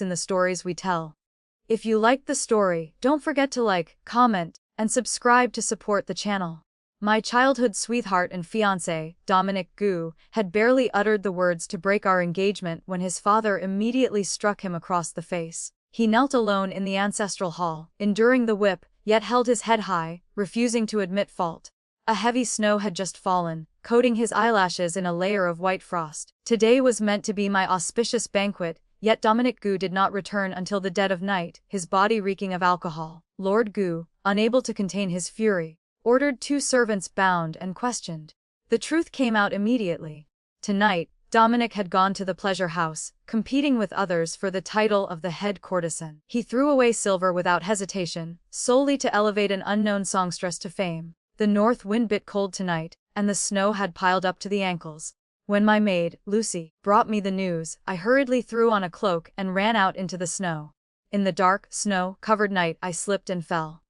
in the stories we tell. If you liked the story, don't forget to like, comment, and subscribe to support the channel. My childhood sweetheart and fiancé, Dominic Gu, had barely uttered the words to break our engagement when his father immediately struck him across the face. He knelt alone in the ancestral hall, enduring the whip, yet held his head high, refusing to admit fault. A heavy snow had just fallen, coating his eyelashes in a layer of white frost. Today was meant to be my auspicious banquet, yet Dominic Gu did not return until the dead of night, his body reeking of alcohol. Lord Gu, unable to contain his fury, ordered 2 servants bound and questioned. The truth came out immediately. Tonight, Dominic had gone to the pleasure house, competing with others for the title of the head courtesan. He threw away silver without hesitation, solely to elevate an unknown songstress to fame. The north wind bit cold tonight, and the snow had piled up to the ankles. When my maid, Lucy, brought me the news, I hurriedly threw on a cloak and ran out into the snow. In the dark, snow-covered night I slipped and fell.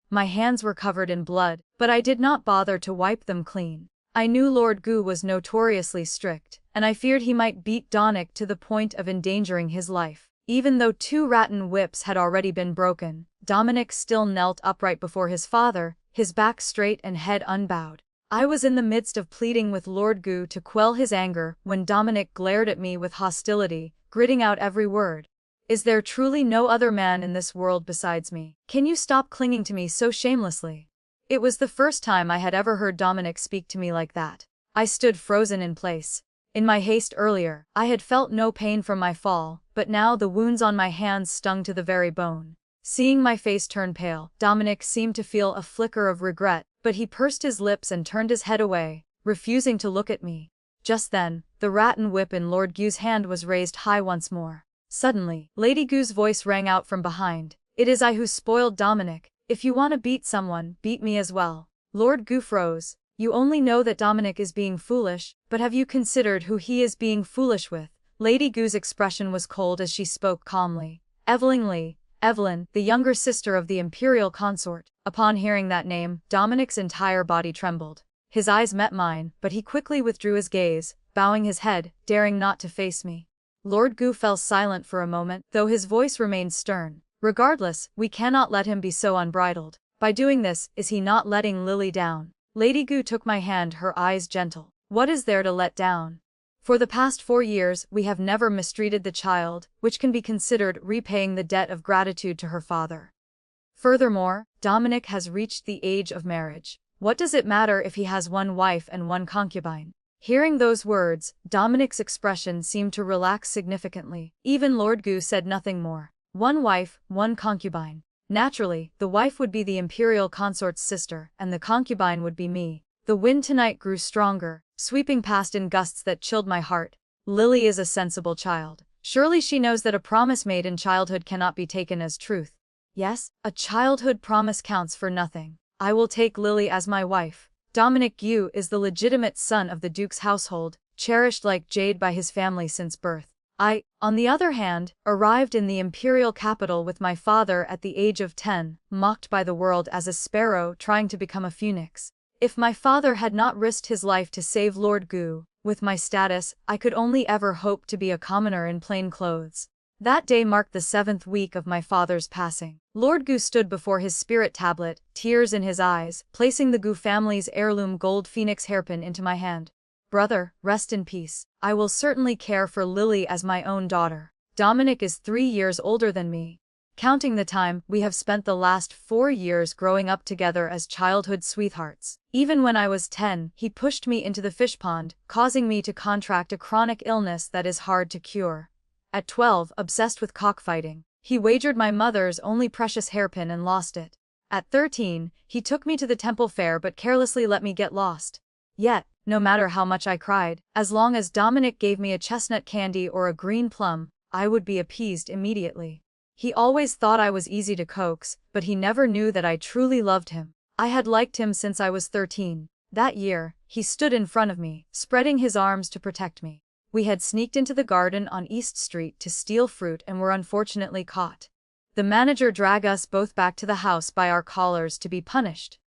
My hands were covered in blood, but I did not bother to wipe them clean. I knew Lord Gu was notoriously strict, and I feared he might beat Dominic to the point of endangering his life. Even though 2 rattan whips had already been broken, Dominic still knelt upright before his father, his back straight and head unbowed. I was in the midst of pleading with Lord Gu to quell his anger when Dominic glared at me with hostility, gritting out every word. Is there truly no other man in this world besides me? Can you stop clinging to me so shamelessly? It was the first time I had ever heard Dominic speak to me like that. I stood frozen in place. In my haste earlier, I had felt no pain from my fall, but now the wounds on my hands stung to the very bone. Seeing my face turn pale, Dominic seemed to feel a flicker of regret, but he pursed his lips and turned his head away, refusing to look at me. Just then, the rattan whip in Lord Gu's hand was raised high once more. Suddenly, Lady Gu's voice rang out from behind. It is I who spoiled Dominic. If you want to beat someone, beat me as well. Lord Gu froze. You only know that Dominic is being foolish, but have you considered who he is being foolish with? Lady Gu's expression was cold as she spoke calmly. Evelyn, the younger sister of the imperial consort. Upon hearing that name, Dominic's entire body trembled. His eyes met mine, but he quickly withdrew his gaze, bowing his head, daring not to face me. Lord Gu fell silent for a moment, though his voice remained stern. Regardless, we cannot let him be so unbridled. By doing this, is he not letting Lily down? Lady Gu took my hand, her eyes gentle. What is there to let down? For the past 4 years, we have never mistreated the child, which can be considered repaying the debt of gratitude to her father. Furthermore, Dominic has reached the age of marriage. What does it matter if he has 1 wife and 1 concubine? Hearing those words, Dominic's expression seemed to relax significantly. Even Lord Gu said nothing more. 1 wife, 1 concubine. Naturally, the wife would be the imperial consort's sister, and the concubine would be me. The wind tonight grew stronger, sweeping past in gusts that chilled my heart. Lily is a sensible child. Surely she knows that a promise made in childhood cannot be taken as truth. Yes, a childhood promise counts for nothing. I will take Lily as my wife. Dominic Gu is the legitimate son of the Duke's household, cherished like jade by his family since birth. I, on the other hand, arrived in the imperial capital with my father at the age of 10, mocked by the world as a sparrow trying to become a phoenix. If my father had not risked his life to save Lord Gu, with my status, I could only ever hope to be a commoner in plain clothes. That day marked the 7th week of my father's passing. Lord Gu stood before his spirit tablet, tears in his eyes, placing the Gu family's heirloom gold phoenix hairpin into my hand. Brother, rest in peace. I will certainly care for Lily as my own daughter. Dominic is 3 years older than me. Counting the time, we have spent the last 4 years growing up together as childhood sweethearts. Even when I was 10, he pushed me into the fish pond, causing me to contract a chronic illness that is hard to cure. At 12, obsessed with cockfighting, he wagered my mother's only precious hairpin and lost it. At 13, he took me to the temple fair but carelessly let me get lost. Yet, no matter how much I cried, as long as Dominic gave me a chestnut candy or a green plum, I would be appeased immediately. He always thought I was easy to coax, but he never knew that I truly loved him. I had liked him since I was 13. That year, he stood in front of me, spreading his arms to protect me. We had sneaked into the garden on East Street to steal fruit and were unfortunately caught. The manager dragged us both back to the house by our collars to be punished.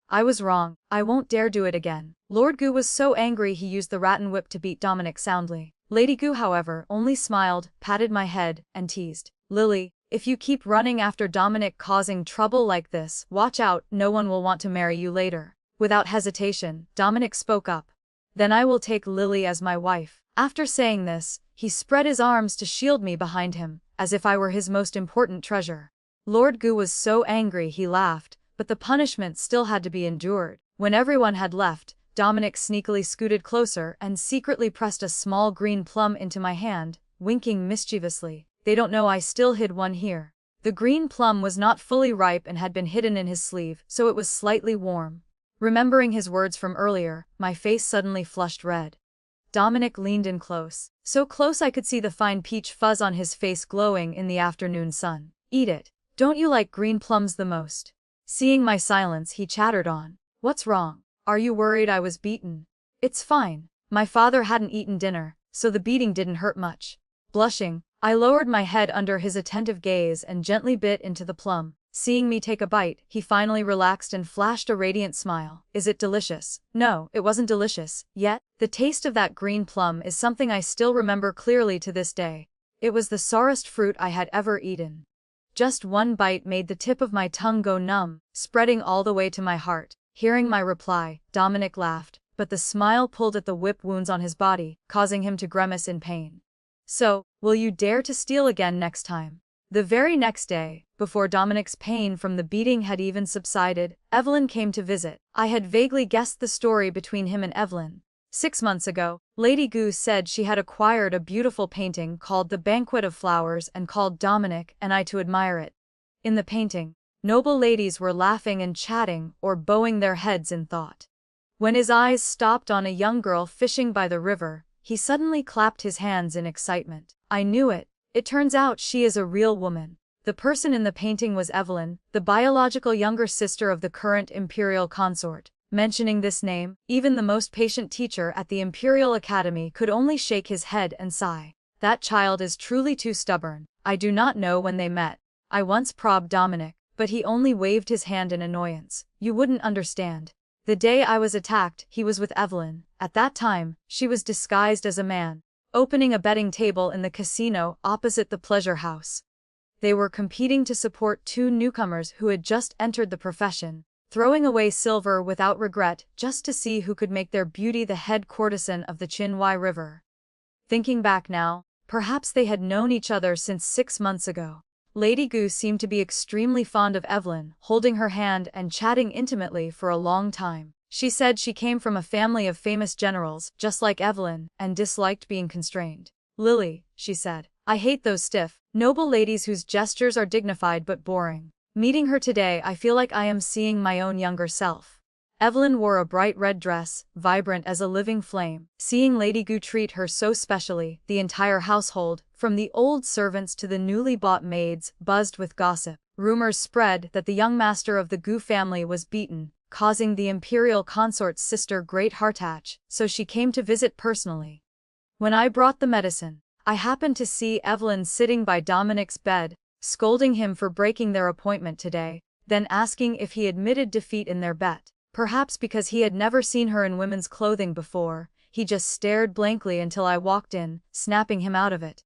I was wrong. I won't dare do it again. Lord Gu was so angry he used the rattan whip to beat Dominic soundly. Lady Gu, however, only smiled, patted my head, and teased. Lily, if you keep running after Dominic causing trouble like this, watch out, no one will want to marry you later. Without hesitation, Dominic spoke up. Then I will take Lily as my wife. After saying this, he spread his arms to shield me behind him, as if I were his most important treasure. Lord Gu was so angry he laughed, but the punishment still had to be endured. When everyone had left, Dominic sneakily scooted closer and secretly pressed a small green plum into my hand, winking mischievously. They don't know I still hid one here. The green plum was not fully ripe and had been hidden in his sleeve, so it was slightly warm. Remembering his words from earlier, my face suddenly flushed red. Dominic leaned in close, so close I could see the fine peach fuzz on his face glowing in the afternoon sun. Eat it. Don't you like green plums the most? Seeing my silence, he chattered on. What's wrong? Are you worried I was beaten? It's fine. My father hadn't eaten dinner, so the beating didn't hurt much. Blushing, I lowered my head under his attentive gaze and gently bit into the plum. Seeing me take a bite, he finally relaxed and flashed a radiant smile. Is it delicious? No, it wasn't delicious, yet. The taste of that green plum is something I still remember clearly to this day. It was the sourest fruit I had ever eaten. Just one bite made the tip of my tongue go numb, spreading all the way to my heart. Hearing my reply, Dominic laughed, but the smile pulled at the whip wounds on his body, causing him to grimace in pain. So, will you dare to steal again next time? The very next day, before Dominic's pain from the beating had even subsided, Evelyn came to visit. I had vaguely guessed the story between him and Evelyn. 6 months ago, Lady Gu said she had acquired a beautiful painting called The Banquet of Flowers and called Dominic and I to admire it. In the painting, noble ladies were laughing and chatting or bowing their heads in thought. When his eyes stopped on a young girl fishing by the river, he suddenly clapped his hands in excitement. I knew it. It turns out she is a real woman. The person in the painting was Evelyn, the biological younger sister of the current imperial consort. Mentioning this name, even the most patient teacher at the Imperial Academy could only shake his head and sigh. That child is truly too stubborn. I do not know when they met. I once probed Dominic, but he only waved his hand in annoyance. You wouldn't understand. The day I was attacked, he was with Evelyn. At that time, she was disguised as a man, opening a betting table in the casino opposite the pleasure house. They were competing to support 2 newcomers who had just entered the profession, throwing away silver without regret just to see who could make their beauty the head courtesan of the Qinhuai River. Thinking back now, perhaps they had known each other since 6 months ago. Lady Gu seemed to be extremely fond of Evelyn, holding her hand and chatting intimately for a long time. She said she came from a family of famous generals, just like Evelyn, and disliked being constrained. Lily, she said, I hate those stiff, noble ladies whose gestures are dignified but boring. Meeting her today, I feel like I am seeing my own younger self. Evelyn wore a bright red dress, vibrant as a living flame. Seeing Lady Gu treat her so specially, the entire household, from the old servants to the newly bought maids, buzzed with gossip. Rumors spread that the young master of the Gu family was beaten, causing the imperial consort's sister great heartache, so she came to visit personally. When I brought the medicine, I happened to see Evelyn sitting by Dominic's bed, scolding him for breaking their appointment today, then asking if he admitted defeat in their bet. Perhaps because he had never seen her in women's clothing before, he just stared blankly until I walked in, snapping him out of it.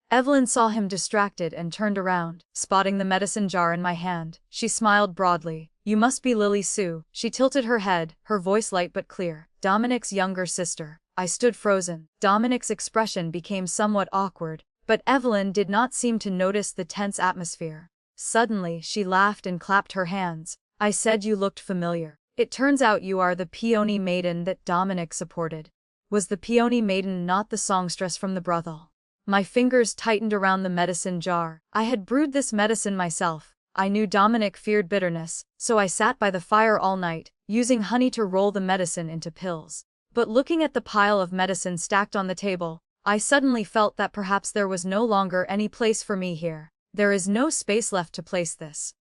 Evelyn saw him distracted and turned around, spotting the medicine jar in my hand. She smiled broadly. You must be Lily Sue. She tilted her head, her voice light but clear. Dominic's younger sister. I stood frozen. Dominic's expression became somewhat awkward, but Evelyn did not seem to notice the tense atmosphere. Suddenly, she laughed and clapped her hands. I said you looked familiar. It turns out you are the peony maiden that Dominic supported. Was the peony maiden not the songstress from the brothel? My fingers tightened around the medicine jar. I had brewed this medicine myself. I knew Dominic feared bitterness, so I sat by the fire all night, using honey to roll the medicine into pills. But looking at the pile of medicine stacked on the table, I suddenly felt that perhaps there was no longer any place for me here. There is no space left to place this.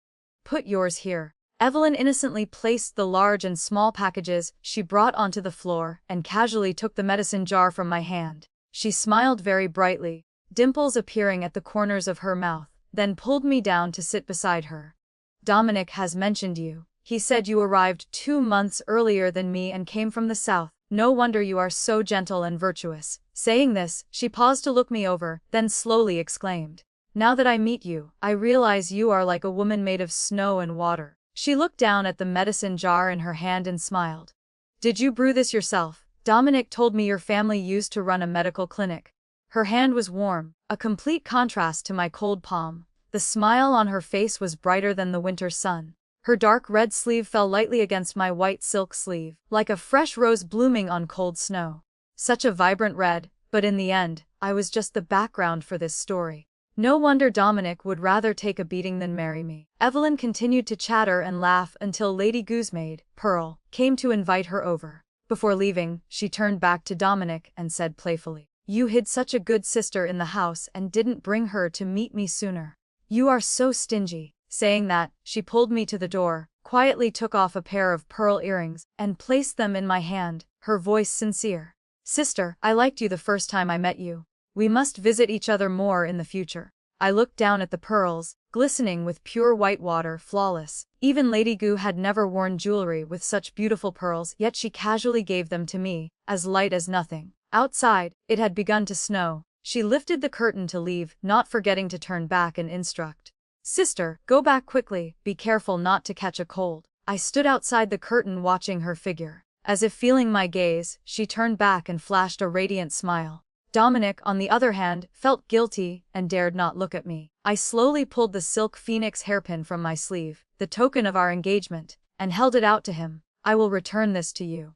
Put yours here. Evelyn innocently placed the large and small packages she brought onto the floor and casually took the medicine jar from my hand. She smiled very brightly, dimples appearing at the corners of her mouth, then pulled me down to sit beside her. Dominic has mentioned you. He said you arrived 2 months earlier than me and came from the south. No wonder you are so gentle and virtuous. Saying this, she paused to look me over, then slowly exclaimed, Now that I meet you, I realize you are like a woman made of snow and water. She looked down at the medicine jar in her hand and smiled. Did you brew this yourself? Dominic told me your family used to run a medical clinic. Her hand was warm, a complete contrast to my cold palm. The smile on her face was brighter than the winter sun. Her dark red sleeve fell lightly against my white silk sleeve, like a fresh rose blooming on cold snow. Such a vibrant red, but in the end, I was just the background for this story. No wonder Dominic would rather take a beating than marry me. Evelyn continued to chatter and laugh until Lady Gu's maid, Pearl, came to invite her over. Before leaving, she turned back to Dominic and said playfully, "You hid such a good sister in the house and didn't bring her to meet me sooner. You are so stingy." Saying that, she pulled me to the door, quietly took off a pair of pearl earrings, and placed them in my hand, her voice sincere. "Sister, I liked you the first time I met you. We must visit each other more in the future." I looked down at the pearls, glistening with pure white water, flawless. Even Lady Gu had never worn jewelry with such beautiful pearls, yet she casually gave them to me, as light as nothing. Outside, it had begun to snow. She lifted the curtain to leave, not forgetting to turn back and instruct. "Sister, go back quickly, be careful not to catch a cold." I stood outside the curtain watching her figure. As if feeling my gaze, she turned back and flashed a radiant smile. Dominic, on the other hand, felt guilty and dared not look at me. I slowly pulled the silk phoenix hairpin from my sleeve, the token of our engagement, and held it out to him. "I will return this to you."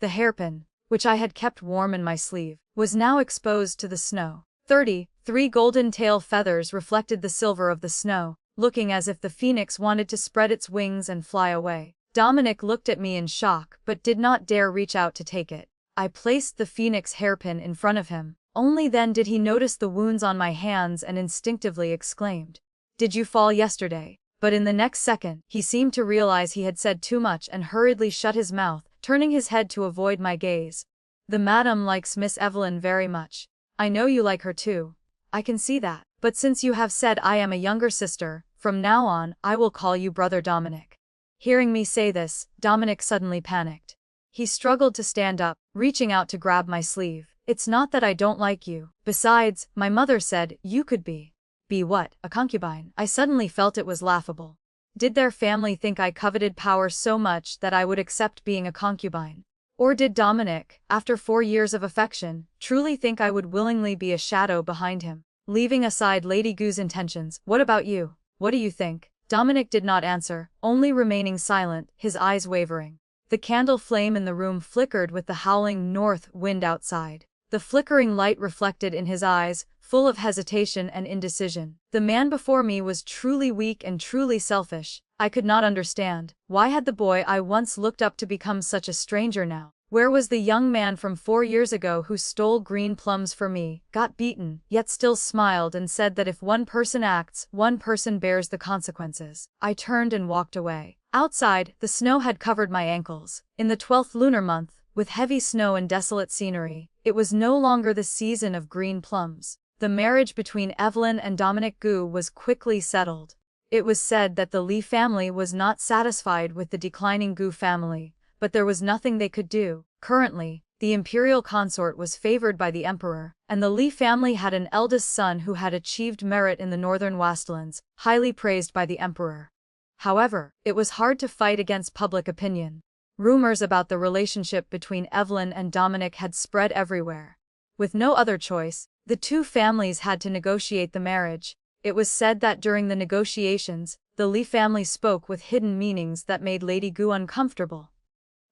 The hairpin, which I had kept warm in my sleeve, was now exposed to the snow. 33 golden tail feathers reflected the silver of the snow, looking as if the phoenix wanted to spread its wings and fly away. Dominic looked at me in shock but did not dare reach out to take it. I placed the phoenix hairpin in front of him. Only then did he notice the wounds on my hands and instinctively exclaimed, "Did you fall yesterday?" But in the next second, he seemed to realize he had said too much and hurriedly shut his mouth, turning his head to avoid my gaze. "The madam likes Miss Evelyn very much. I know you like her too. I can see that. But since you have said I am a younger sister, from now on, I will call you Brother Dominic." Hearing me say this, Dominic suddenly panicked. He struggled to stand up, reaching out to grab my sleeve. "It's not that I don't like you. Besides, my mother said you could be." "Be what, a concubine?" I suddenly felt it was laughable. Did their family think I coveted power so much that I would accept being a concubine? Or did Dominic, after 4 years of affection, truly think I would willingly be a shadow behind him? Leaving aside Lady Gu's intentions, what about you? What do you think? Dominic did not answer, only remaining silent, his eyes wavering. The candle flame in the room flickered with the howling north wind outside. The flickering light reflected in his eyes, full of hesitation and indecision. The man before me was truly weak and truly selfish. I could not understand. Why had the boy I once looked up to become such a stranger now? Where was the young man from 4 years ago who stole green plums for me, got beaten, yet still smiled and said that if one person acts, one person bears the consequences? I turned and walked away. Outside, the snow had covered my ankles. In the 12th lunar month, with heavy snow and desolate scenery, it was no longer the season of green plums. The marriage between Evelyn and Dominic Gu was quickly settled. It was said that the Li family was not satisfied with the declining Gu family, but there was nothing they could do. Currently, the imperial consort was favored by the emperor, and the Li family had an eldest son who had achieved merit in the northern wastelands, highly praised by the emperor. However, it was hard to fight against public opinion. Rumors about the relationship between Evelyn and Dominic had spread everywhere. With no other choice, the two families had to negotiate the marriage. It was said that during the negotiations, the Li family spoke with hidden meanings that made Lady Gu uncomfortable.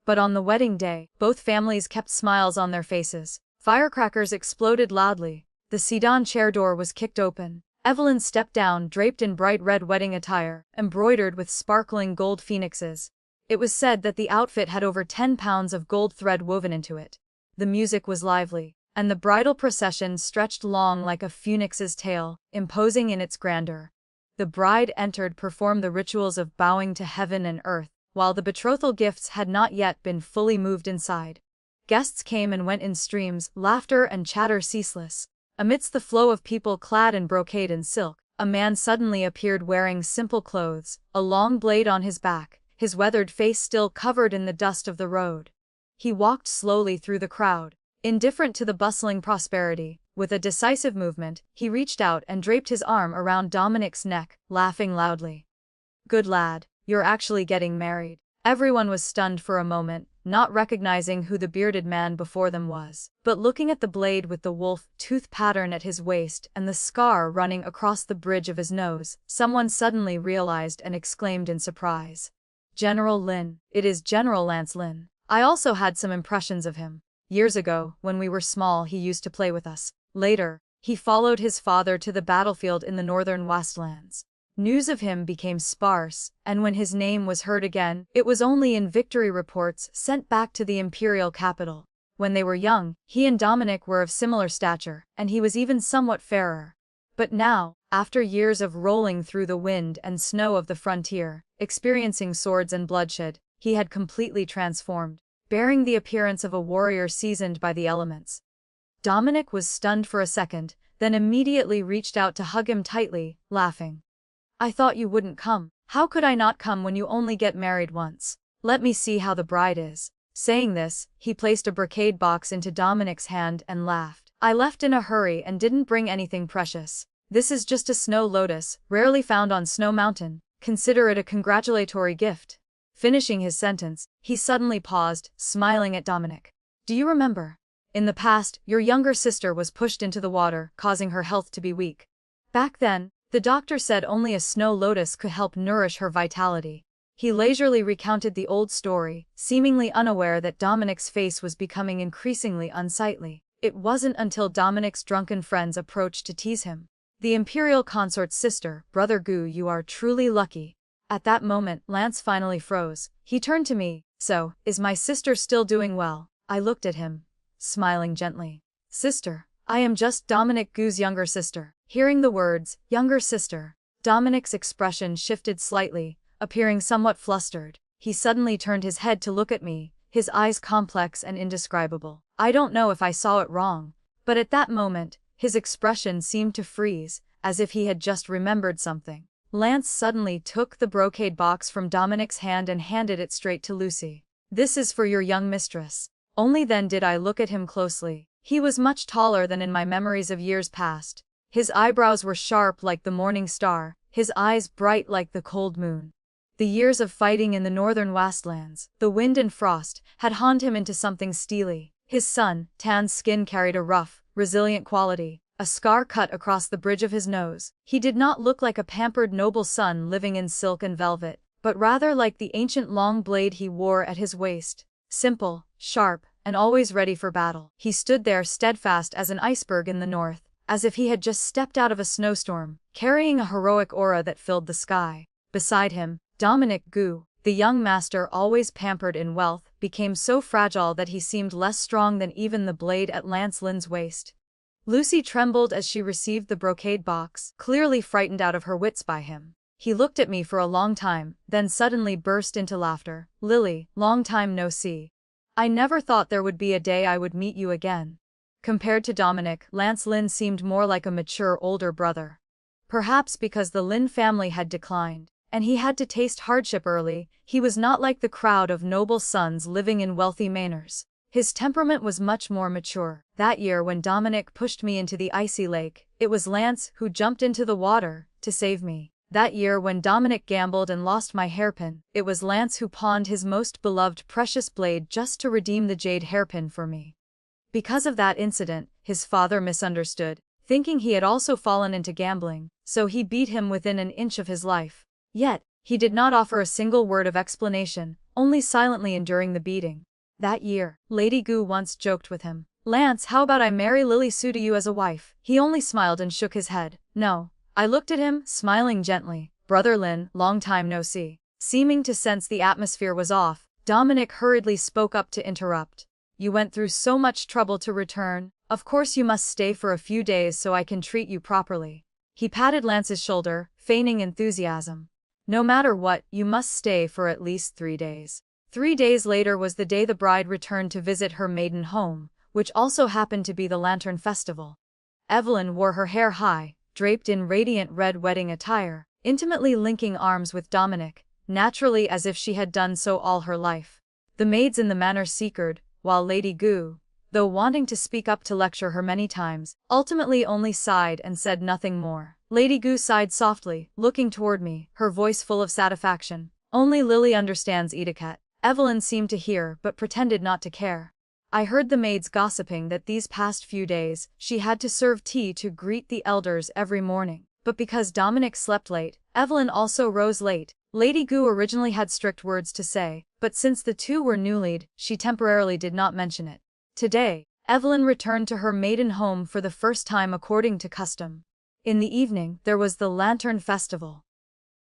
But on the wedding day, both families kept smiles on their faces. Firecrackers exploded loudly. The sedan chair door was kicked open. Evelyn stepped down, draped in bright red wedding attire, embroidered with sparkling gold phoenixes. It was said that the outfit had over 10 pounds of gold thread woven into it. The music was lively, and the bridal procession stretched long like a phoenix's tail, imposing in its grandeur. The bride entered, performed the rituals of bowing to heaven and earth, while the betrothal gifts had not yet been fully moved inside. Guests came and went in streams, laughter and chatter ceaseless. Amidst the flow of people clad in brocade and silk, a man suddenly appeared wearing simple clothes, a long blade on his back, his weathered face still covered in the dust of the road. He walked slowly through the crowd, indifferent to the bustling prosperity, With a decisive movement, he reached out and draped his arm around Dominic's neck, laughing loudly. Good lad, you're actually getting married. Everyone was stunned for a moment, not recognizing who the bearded man before them was. But looking at the blade with the wolf tooth pattern at his waist and the scar running across the bridge of his nose, someone suddenly realized and exclaimed in surprise. General Lin. It is General Lance Lin. I also had some impressions of him. Years ago, when we were small, he used to play with us. Later, he followed his father to the battlefield in the northern wastelands. News of him became sparse, and when his name was heard again, it was only in victory reports sent back to the imperial capital. When they were young, he and Dominic were of similar stature, and he was even somewhat fairer. But now, after years of rolling through the wind and snow of the frontier, experiencing swords and bloodshed, he had completely transformed, bearing the appearance of a warrior seasoned by the elements. Dominic was stunned for a second, then immediately reached out to hug him tightly, laughing. I thought you wouldn't come. How could I not come when you only get married once? Let me see how the bride is. Saying this, he placed a brocade box into Dominic's hand and laughed. I left in a hurry and didn't bring anything precious. This is just a snow lotus, rarely found on Snow Mountain. Consider it a congratulatory gift. Finishing his sentence, he suddenly paused, smiling at Dominic. Do you remember? In the past, your younger sister was pushed into the water, causing her health to be weak. Back then, the doctor said only a snow lotus could help nourish her vitality. He leisurely recounted the old story, seemingly unaware that Dominic's face was becoming increasingly unsightly. It wasn't until Dominic's drunken friends approached to tease him. The imperial consort's sister, Brother Gu, you are truly lucky. At that moment, Lance finally froze. He turned to me. So, is my sister still doing well? I looked at him, smiling gently. Sister? I am just Dominic Gu's younger sister. Hearing the words, younger sister, Dominic's expression shifted slightly, appearing somewhat flustered. He suddenly turned his head to look at me, his eyes complex and indescribable. I don't know if I saw it wrong, but at that moment, his expression seemed to freeze, as if he had just remembered something. Lance suddenly took the brocade box from Dominic's hand and handed it straight to Lucy. This is for your young mistress. Only then did I look at him closely. He was much taller than in my memories of years past. His eyebrows were sharp like the morning star, his eyes bright like the cold moon. The years of fighting in the northern wastelands, the wind and frost, had honed him into something steely. His sun-tanned skin carried a rough, resilient quality, a scar cut across the bridge of his nose. He did not look like a pampered noble son living in silk and velvet, but rather like the ancient long blade he wore at his waist. Simple, sharp, and always ready for battle. He stood there steadfast as an iceberg in the north, as if he had just stepped out of a snowstorm, carrying a heroic aura that filled the sky. Beside him, Dominic Gu, the young master always pampered in wealth, became so fragile that he seemed less strong than even the blade at Lance Lin's waist. Lucy trembled as she received the brocade box, clearly frightened out of her wits by him. He looked at me for a long time, then suddenly burst into laughter. Lily, long time no see. I never thought there would be a day I would meet you again. Compared to Dominic, Lance Lin seemed more like a mature older brother. Perhaps because the Lin family had declined, and he had to taste hardship early, he was not like the crowd of noble sons living in wealthy manors. His temperament was much more mature. That year when Dominic pushed me into the icy lake, it was Lance who jumped into the water to save me. That year when Dominic gambled and lost my hairpin, it was Lance who pawned his most beloved precious blade just to redeem the jade hairpin for me. Because of that incident, his father misunderstood, thinking he had also fallen into gambling, so he beat him within an inch of his life. Yet, he did not offer a single word of explanation, only silently enduring the beating. That year, Lady Gu once joked with him, Lance, how about I marry Lily Sue to you as a wife? He only smiled and shook his head. No. I looked at him, smiling gently. Brother Lin, long time no see. Seeming to sense the atmosphere was off, Dominic hurriedly spoke up to interrupt. You went through so much trouble to return. Of course you must stay for a few days so I can treat you properly. He patted Lance's shoulder, feigning enthusiasm. No matter what, you must stay for at least 3 days. 3 days later was the day the bride returned to visit her maiden home, which also happened to be the Lantern Festival. Evelyn wore her hair high, draped in radiant red wedding attire, intimately linking arms with Dominic, naturally as if she had done so all her life. The maids in the manor secreted, while Lady Gu, though wanting to speak up to lecture her many times, ultimately only sighed and said nothing more. Lady Gu sighed softly, looking toward me, her voice full of satisfaction. Only Lily understands etiquette. Evelyn seemed to hear but pretended not to care. I heard the maids gossiping that these past few days, she had to serve tea to greet the elders every morning. But because Dominic slept late, Evelyn also rose late. Lady Gu originally had strict words to say, but since the two were newlied, she temporarily did not mention it. Today, Evelyn returned to her maiden home for the first time according to custom. In the evening, there was the Lantern Festival.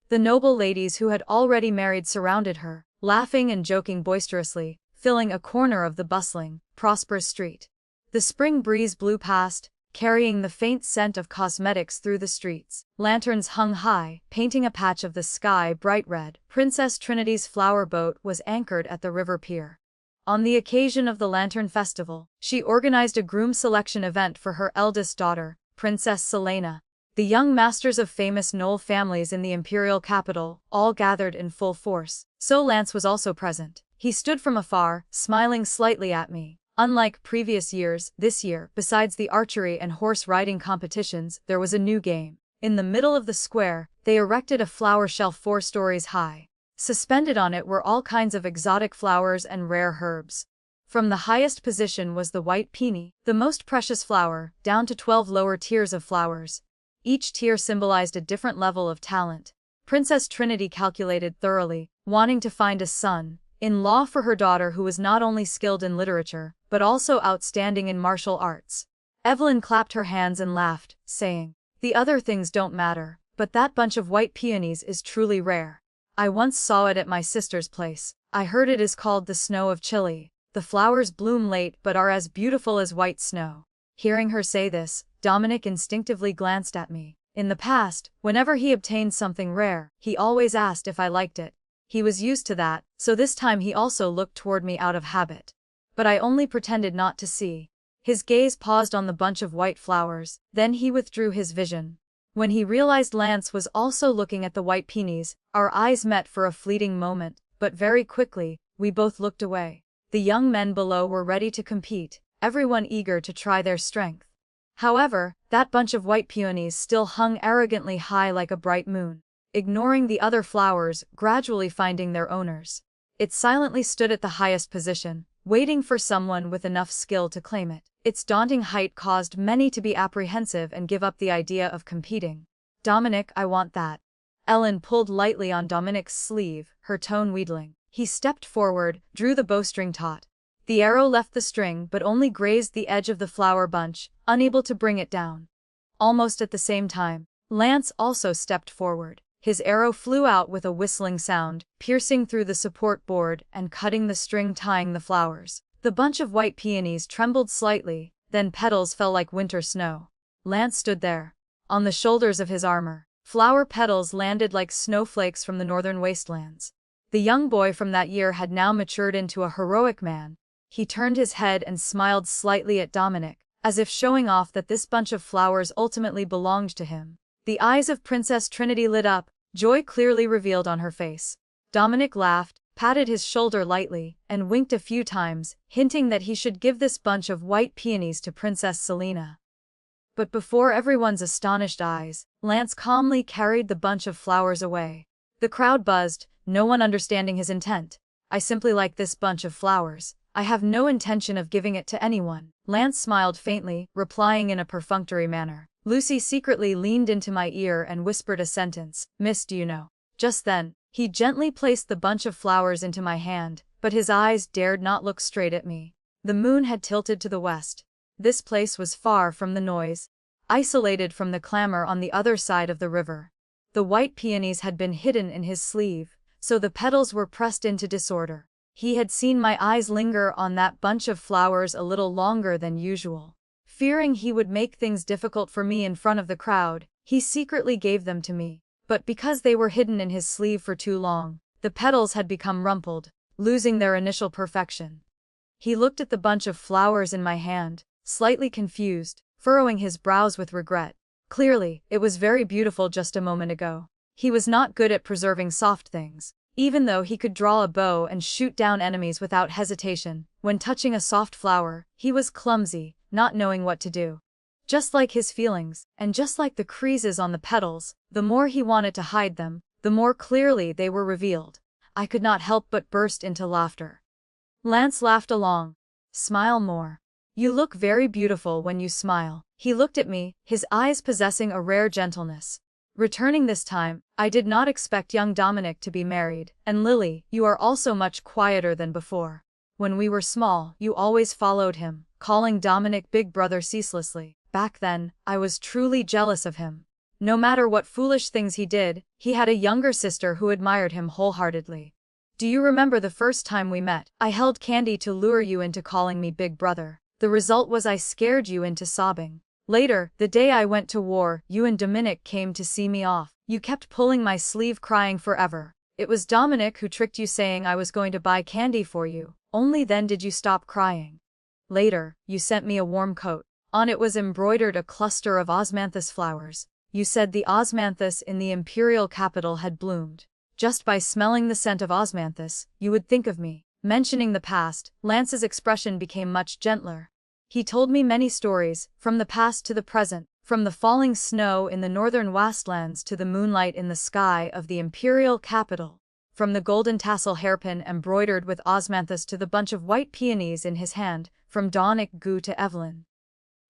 The noble ladies who had already married surrounded her, laughing and joking boisterously, filling a corner of the bustling, prosperous street. The spring breeze blew past, carrying the faint scent of cosmetics through the streets. Lanterns hung high, painting a patch of the sky bright red. Princess Trinity's flower boat was anchored at the river pier. On the occasion of the Lantern Festival, she organized a groom selection event for her eldest daughter, Princess Selena. The young masters of famous noble families in the imperial capital all gathered in full force. So Lance was also present. He stood from afar, smiling slightly at me. Unlike previous years, this year, besides the archery and horse riding competitions, there was a new game. In the middle of the square, they erected a flower shelf 4 stories high. Suspended on it were all kinds of exotic flowers and rare herbs. From the highest position was the white peony, the most precious flower, down to 12 lower tiers of flowers. Each tier symbolized a different level of talent. Princess Trinity calculated thoroughly, wanting to find a son-in-law for her daughter who was not only skilled in literature, but also outstanding in martial arts. Evelyn clapped her hands and laughed, saying, "The other things don't matter, but that bunch of white peonies is truly rare. I once saw it at my sister's place. I heard it is called the snow of Chile. The flowers bloom late but are as beautiful as white snow." Hearing her say this, Dominic instinctively glanced at me. In the past, whenever he obtained something rare, he always asked if I liked it. He was used to that, so this time he also looked toward me out of habit. But I only pretended not to see. His gaze paused on the bunch of white flowers, then he withdrew his vision. When he realized Lance was also looking at the white peonies, our eyes met for a fleeting moment, but very quickly, we both looked away. The young men below were ready to compete, everyone eager to try their strength. However, that bunch of white peonies still hung arrogantly high like a bright moon, ignoring the other flowers, gradually finding their owners. It silently stood at the highest position, waiting for someone with enough skill to claim it. Its daunting height caused many to be apprehensive and give up the idea of competing. "Dominic, I want that." Ellen pulled lightly on Dominic's sleeve, her tone wheedling. He stepped forward, drew the bowstring taut. The arrow left the string but only grazed the edge of the flower bunch, unable to bring it down. Almost at the same time, Lance also stepped forward. His arrow flew out with a whistling sound, piercing through the support board and cutting the string tying the flowers. The bunch of white peonies trembled slightly, then petals fell like winter snow. Lance stood there. On the shoulders of his armor, flower petals landed like snowflakes from the northern wastelands. The young boy from that year had now matured into a heroic man. He turned his head and smiled slightly at Dominic, as if showing off that this bunch of flowers ultimately belonged to him. The eyes of Princess Trinity lit up, joy clearly revealed on her face. Dominic laughed, patted his shoulder lightly, and winked a few times, hinting that he should give this bunch of white peonies to Princess Selena. But before everyone's astonished eyes, Lance calmly carried the bunch of flowers away. The crowd buzzed, no one understanding his intent. "I simply like this bunch of flowers. I have no intention of giving it to anyone." Lance smiled faintly, replying in a perfunctory manner. Lucy secretly leaned into my ear and whispered a sentence. "Miss, do you know?" Just then, he gently placed the bunch of flowers into my hand, but his eyes dared not look straight at me. The moon had tilted to the west. This place was far from the noise, isolated from the clamor on the other side of the river. The white peonies had been hidden in his sleeve, so the petals were pressed into disorder. He had seen my eyes linger on that bunch of flowers a little longer than usual. Fearing he would make things difficult for me in front of the crowd, he secretly gave them to me. But because they were hidden in his sleeve for too long, the petals had become rumpled, losing their initial perfection. He looked at the bunch of flowers in my hand, slightly confused, furrowing his brows with regret. Clearly, it was very beautiful just a moment ago. He was not good at preserving soft things. Even though he could draw a bow and shoot down enemies without hesitation, when touching a soft flower, he was clumsy, not knowing what to do. Just like his feelings, and just like the creases on the petals, the more he wanted to hide them, the more clearly they were revealed. I could not help but burst into laughter. Lance laughed along. Smile more. You look very beautiful when you smile. He looked at me, his eyes possessing a rare gentleness. Returning this time, I did not expect young Dominic to be married, and Lily, you are also much quieter than before. When we were small, you always followed him, calling Dominic big brother ceaselessly. Back then, I was truly jealous of him. No matter what foolish things he did, he had a younger sister who admired him wholeheartedly. Do you remember the first time we met? I held candy to lure you into calling me big brother. The result was I scared you into sobbing. Later, the day I went to war, you and Dominic came to see me off. You kept pulling my sleeve crying forever. It was Dominic who tricked you saying I was going to buy candy for you. Only then did you stop crying. Later, you sent me a warm coat. On it was embroidered a cluster of osmanthus flowers. You said the osmanthus in the imperial capital had bloomed. Just by smelling the scent of osmanthus, you would think of me. Mentioning the past, Lance's expression became much gentler. He told me many stories, from the past to the present, from the falling snow in the northern wastelands to the moonlight in the sky of the imperial capital, from the golden tassel hairpin embroidered with osmanthus to the bunch of white peonies in his hand, from Dominic Gu to Evelyn.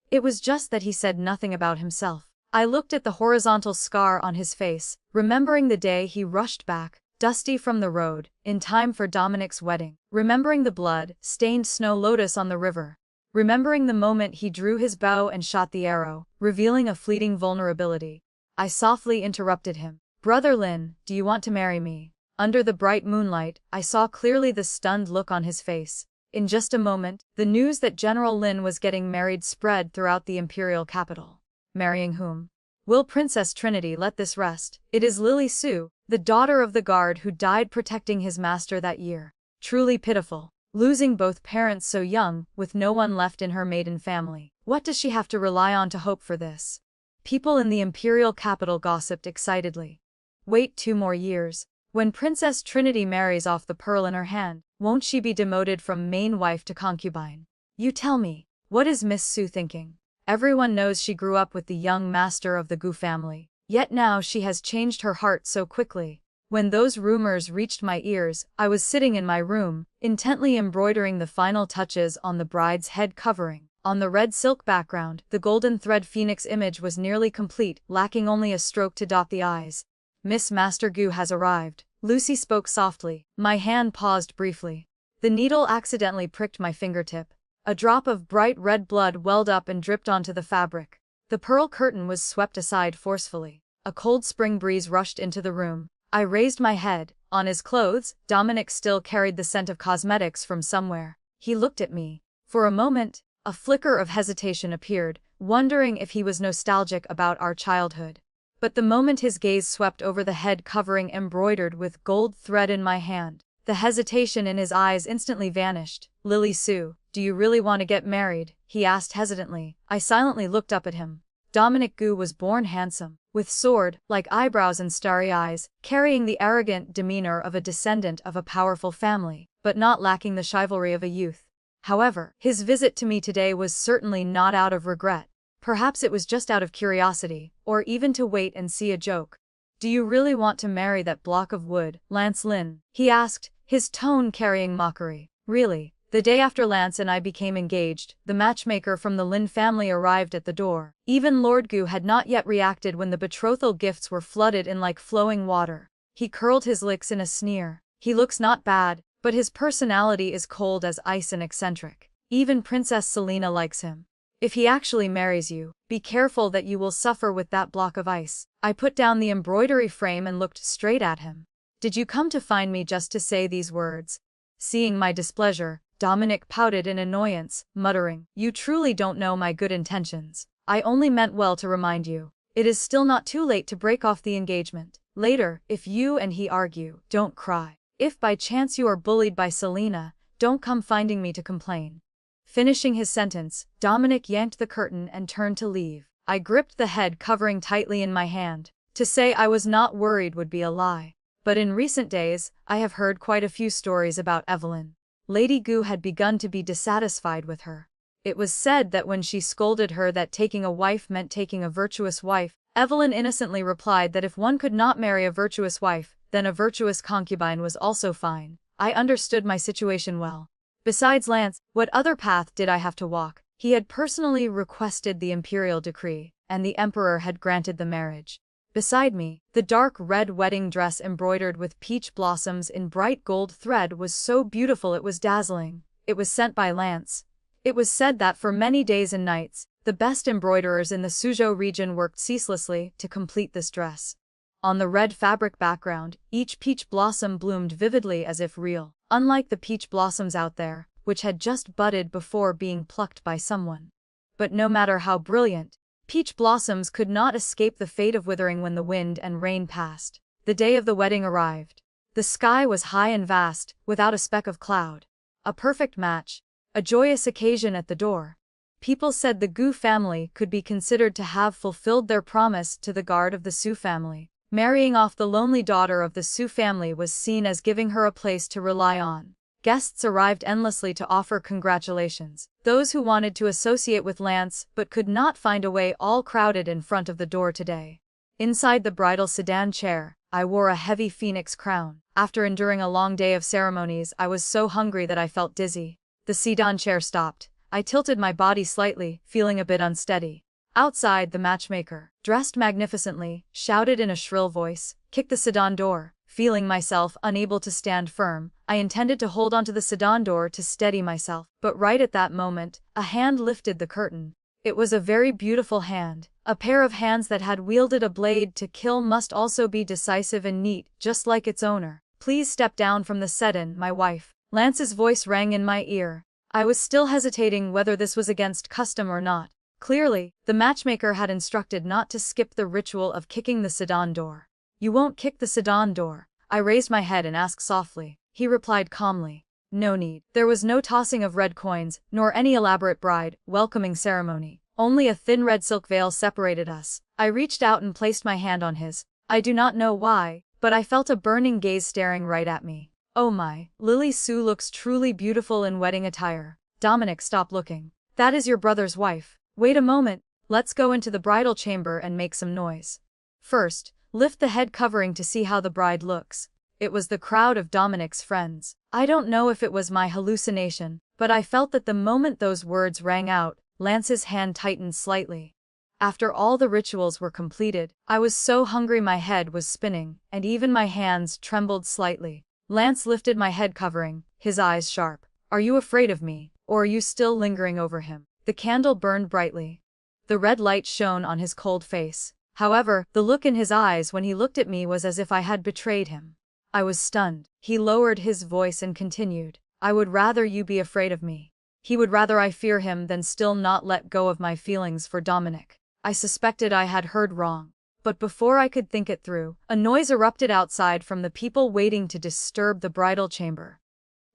It was just that he said nothing about himself. I looked at the horizontal scar on his face, remembering the day he rushed back, dusty from the road, in time for Dominic's wedding, remembering the blood-stained snow lotus on the river, remembering the moment he drew his bow and shot the arrow, revealing a fleeting vulnerability. I softly interrupted him. Brother Lin, do you want to marry me? Under the bright moonlight, I saw clearly the stunned look on his face. In just a moment, the news that General Lin was getting married spread throughout the imperial capital. Marrying whom? Will Princess Trinity let this rest? It is Lily Su, the daughter of the guard who died protecting his master that year. Truly pitiful. Losing both parents so young, with no one left in her maiden family. What does she have to rely on to hope for this? People in the imperial capital gossiped excitedly. Wait 2 more years. When Princess Trinity marries off the pearl in her hand, won't she be demoted from main wife to concubine? You tell me, what is Miss Su thinking? Everyone knows she grew up with the young master of the Gu family, yet now she has changed her heart so quickly. When those rumors reached my ears, I was sitting in my room, intently embroidering the final touches on the bride's head covering. On the red silk background, the golden thread phoenix image was nearly complete, lacking only a stroke to dot the eyes. Miss Master Gu has arrived. Lucy spoke softly. My hand paused briefly. The needle accidentally pricked my fingertip. A drop of bright red blood welled up and dripped onto the fabric. The pearl curtain was swept aside forcefully. A cold spring breeze rushed into the room. I raised my head. On his clothes, Dominic still carried the scent of cosmetics from somewhere. He looked at me. For a moment, a flicker of hesitation appeared, wondering if he was nostalgic about our childhood. But the moment his gaze swept over the head covering embroidered with gold thread in my hand, the hesitation in his eyes instantly vanished. Lily Su, do you really want to get married? He asked hesitantly. I silently looked up at him. Dominic Gu was born handsome, with sword-like eyebrows and starry eyes, carrying the arrogant demeanor of a descendant of a powerful family, but not lacking the chivalry of a youth. However, his visit to me today was certainly not out of regret. Perhaps it was just out of curiosity, or even to wait and see a joke. Do you really want to marry that block of wood, Lance Lin? He asked, his tone carrying mockery. Really? The day after Lance and I became engaged, the matchmaker from the Lin family arrived at the door. Even Lord Gu had not yet reacted when the betrothal gifts were flooded in like flowing water. He curled his lips in a sneer. He looks not bad, but his personality is cold as ice and eccentric. Even Princess Selena likes him. If he actually marries you, be careful that you will suffer with that block of ice. I put down the embroidery frame and looked straight at him. Did you come to find me just to say these words? Seeing my displeasure, Dominic pouted in annoyance, muttering, You truly don't know my good intentions. I only meant well to remind you. It is still not too late to break off the engagement. Later, if you and he argue, don't cry. If by chance you are bullied by Selena, don't come finding me to complain. Finishing his sentence, Dominic yanked the curtain and turned to leave. I gripped the head covering tightly in my hand. To say I was not worried would be a lie. But in recent days, I have heard quite a few stories about Evelyn. Lady Gu had begun to be dissatisfied with her. It was said that when she scolded her that taking a wife meant taking a virtuous wife, Evelyn innocently replied that if one could not marry a virtuous wife, then a virtuous concubine was also fine. I understood my situation well. Besides Lance, what other path did I have to walk? He had personally requested the imperial decree, and the emperor had granted the marriage. Beside me, the dark red wedding dress embroidered with peach blossoms in bright gold thread was so beautiful it was dazzling. It was sent by Lance. It was said that for many days and nights, the best embroiderers in the Suzhou region worked ceaselessly to complete this dress. On the red fabric background, each peach blossom bloomed vividly as if real, unlike the peach blossoms out there, which had just budded before being plucked by someone. But no matter how brilliant, peach blossoms could not escape the fate of withering when the wind and rain passed. The day of the wedding arrived. The sky was high and vast, without a speck of cloud. A perfect match. A joyous occasion at the door. People said the Gu family could be considered to have fulfilled their promise to the guard of the Su family. Marrying off the lonely daughter of the Su family was seen as giving her a place to rely on. Guests arrived endlessly to offer congratulations. Those who wanted to associate with Lance but could not find a way all crowded in front of the door today. Inside the bridal sedan chair, I wore a heavy phoenix crown. After enduring a long day of ceremonies, I was so hungry that I felt dizzy. The sedan chair stopped. I tilted my body slightly, feeling a bit unsteady. Outside, the matchmaker, dressed magnificently, shouted in a shrill voice, "Kick the sedan door." Feeling myself unable to stand firm, I intended to hold onto the sedan door to steady myself, but right at that moment, a hand lifted the curtain. It was a very beautiful hand. A pair of hands that had wielded a blade to kill must also be decisive and neat, just like its owner. "Please step down from the sedan, my wife." Lance's voice rang in my ear. I was still hesitating whether this was against custom or not. Clearly, the matchmaker had instructed not to skip the ritual of kicking the sedan door. "You won't kick the sedan door?" I raised my head and asked softly. He replied calmly, "No need." There was no tossing of red coins, nor any elaborate bride welcoming ceremony. Only a thin red silk veil separated us. I reached out and placed my hand on his. I do not know why, but I felt a burning gaze staring right at me. "Oh my, Lily Sue looks truly beautiful in wedding attire." "Dominic, stop looking. That is your brother's wife." "Wait a moment, let's go into the bridal chamber and make some noise. First, lift the head covering to see how the bride looks." It was the crowd of Dominic's friends. I don't know if it was my hallucination, but I felt that the moment those words rang out, Lance's hand tightened slightly. After all the rituals were completed, I was so hungry my head was spinning, and even my hands trembled slightly. Lance lifted my head covering, his eyes sharp. "Are you afraid of me, or are you still lingering over him?" The candle burned brightly. The red light shone on his cold face. However, the look in his eyes when he looked at me was as if I had betrayed him. I was stunned. He lowered his voice and continued, "I would rather you be afraid of me." He would rather I fear him than still not let go of my feelings for Dominic. I suspected I had heard wrong. But before I could think it through, a noise erupted outside from the people waiting to disturb the bridal chamber.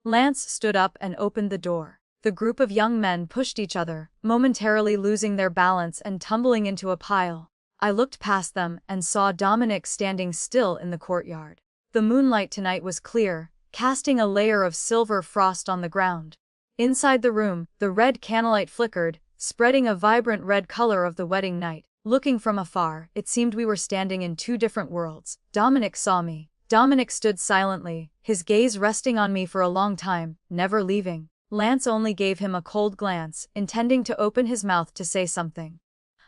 Lance stood up and opened the door. The group of young men pushed each other, momentarily losing their balance and tumbling into a pile. I looked past them and saw Dominic standing still in the courtyard. The moonlight tonight was clear, casting a layer of silver frost on the ground. Inside the room, the red candlelight flickered, spreading a vibrant red color of the wedding night. Looking from afar, it seemed we were standing in two different worlds. Dominic saw me. Dominic stood silently, his gaze resting on me for a long time, never leaving. Lance only gave him a cold glance, intending to open his mouth to say something.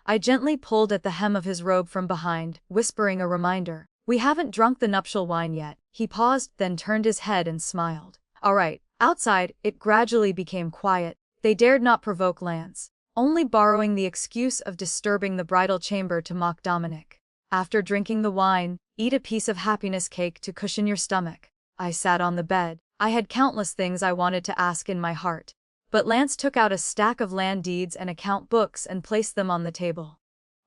I gently pulled at the hem of his robe from behind, whispering a reminder. "We haven't drunk the nuptial wine yet." He paused, then turned his head and smiled. "All right." Outside, it gradually became quiet. They dared not provoke Lance, only borrowing the excuse of disturbing the bridal chamber to mock Dominic. After drinking the wine, eat a piece of happiness cake to cushion your stomach. I sat on the bed. I had countless things I wanted to ask in my heart. But Lance took out a stack of land deeds and account books and placed them on the table.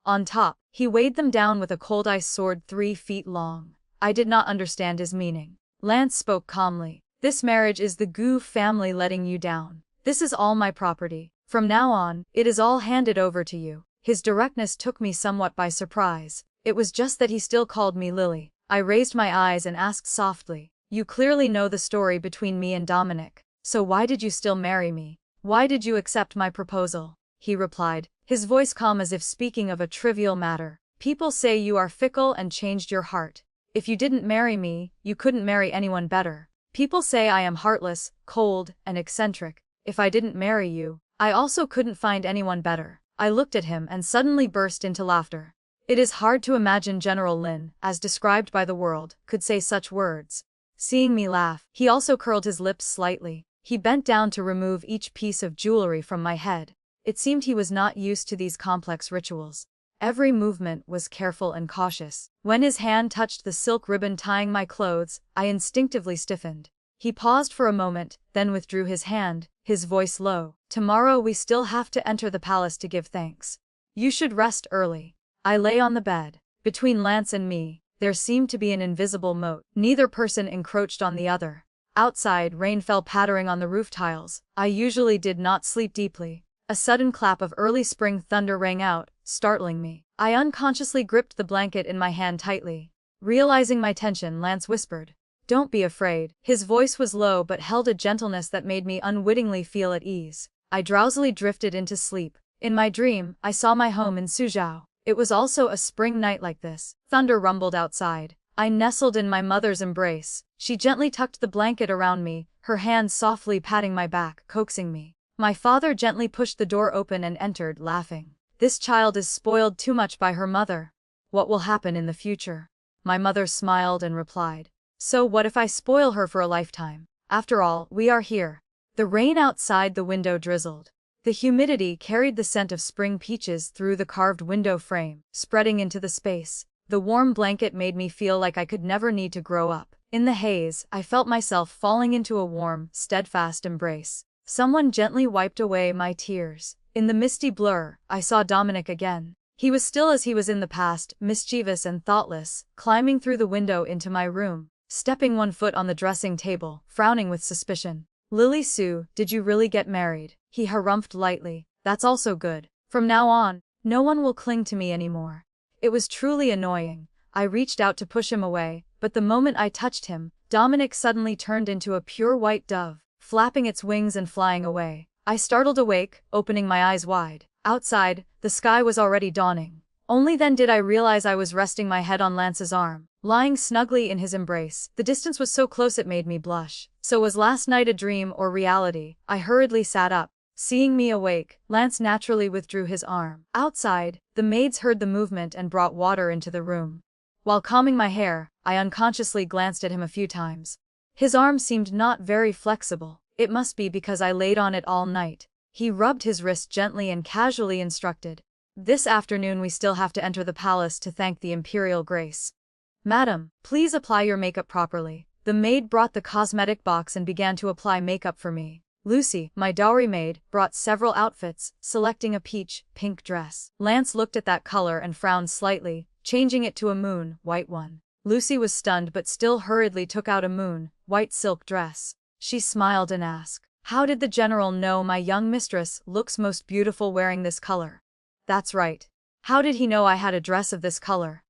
On top, he weighed them down with a cold ice sword 3 feet long. I did not understand his meaning. Lance spoke calmly. "This marriage is the Gu family letting you down. This is all my property. From now on, it is all handed over to you." His directness took me somewhat by surprise. It was just that he still called me Lily. I raised my eyes and asked softly, "You clearly know the story between me and Dominic. So why did you still marry me? Why did you accept my proposal?" He replied, his voice calm as if speaking of a trivial matter. "People say you are fickle and changed your heart. If you didn't marry me, you couldn't marry anyone better. People say I am heartless, cold, and eccentric. If I didn't marry you, I also couldn't find anyone better." I looked at him and suddenly burst into laughter. It is hard to imagine General Lin, as described by the world, could say such words. Seeing me laugh, he also curled his lips slightly. He bent down to remove each piece of jewelry from my head. It seemed he was not used to these complex rituals. Every movement was careful and cautious. When his hand touched the silk ribbon tying my clothes, I instinctively stiffened. He paused for a moment, then withdrew his hand, his voice low. "Tomorrow we still have to enter the palace to give thanks. You should rest early." I lay on the bed. Between Lance and me, there seemed to be an invisible moat. Neither person encroached on the other. Outside, rain fell pattering on the roof tiles. I usually did not sleep deeply. A sudden clap of early spring thunder rang out, startling me. I unconsciously gripped the blanket in my hand tightly. Realizing my tension, Lance whispered, "Don't be afraid." His voice was low but held a gentleness that made me unwittingly feel at ease. I drowsily drifted into sleep. In my dream, I saw my home in Suzhou. It was also a spring night like this. Thunder rumbled outside. I nestled in my mother's embrace. She gently tucked the blanket around me, her hands softly patting my back, coaxing me. My father gently pushed the door open and entered, laughing. "This child is spoiled too much by her mother. What will happen in the future?" My mother smiled and replied, "So what if I spoil her for a lifetime? After all, we are here." The rain outside the window drizzled. The humidity carried the scent of spring peaches through the carved window frame, spreading into the space. The warm blanket made me feel like I could never need to grow up. In the haze, I felt myself falling into a warm, steadfast embrace. Someone gently wiped away my tears. In the misty blur, I saw Dominic again. He was still as he was in the past, mischievous and thoughtless, climbing through the window into my room, stepping one foot on the dressing table, frowning with suspicion. "Lily Sue, did you really get married?" He harumphed lightly. "That's also good. From now on, no one will cling to me anymore." It was truly annoying. I reached out to push him away, but the moment I touched him, Dominic suddenly turned into a pure white dove, flapping its wings and flying away. I startled awake, opening my eyes wide. Outside, the sky was already dawning. Only then did I realize I was resting my head on Lance's arm, lying snugly in his embrace. The distance was so close it made me blush. So was last night a dream or reality? I hurriedly sat up. Seeing me awake, Lance naturally withdrew his arm. Outside, the maids heard the movement and brought water into the room. While combing my hair, I unconsciously glanced at him a few times. His arm seemed not very flexible. It must be because I laid on it all night. He rubbed his wrist gently and casually instructed, "This afternoon we still have to enter the palace to thank the Imperial Grace. Madam, please apply your makeup properly." The maid brought the cosmetic box and began to apply makeup for me. Lucy, my dowry maid, brought several outfits, selecting a peach-pink dress. Lance looked at that color and frowned slightly, changing it to a moon-white one. Lucy was stunned but still hurriedly took out a moon-white silk dress. She smiled and asked, "How did the general know my young mistress looks most beautiful wearing this color?" "That's right. How did he know I had a dress of this color?"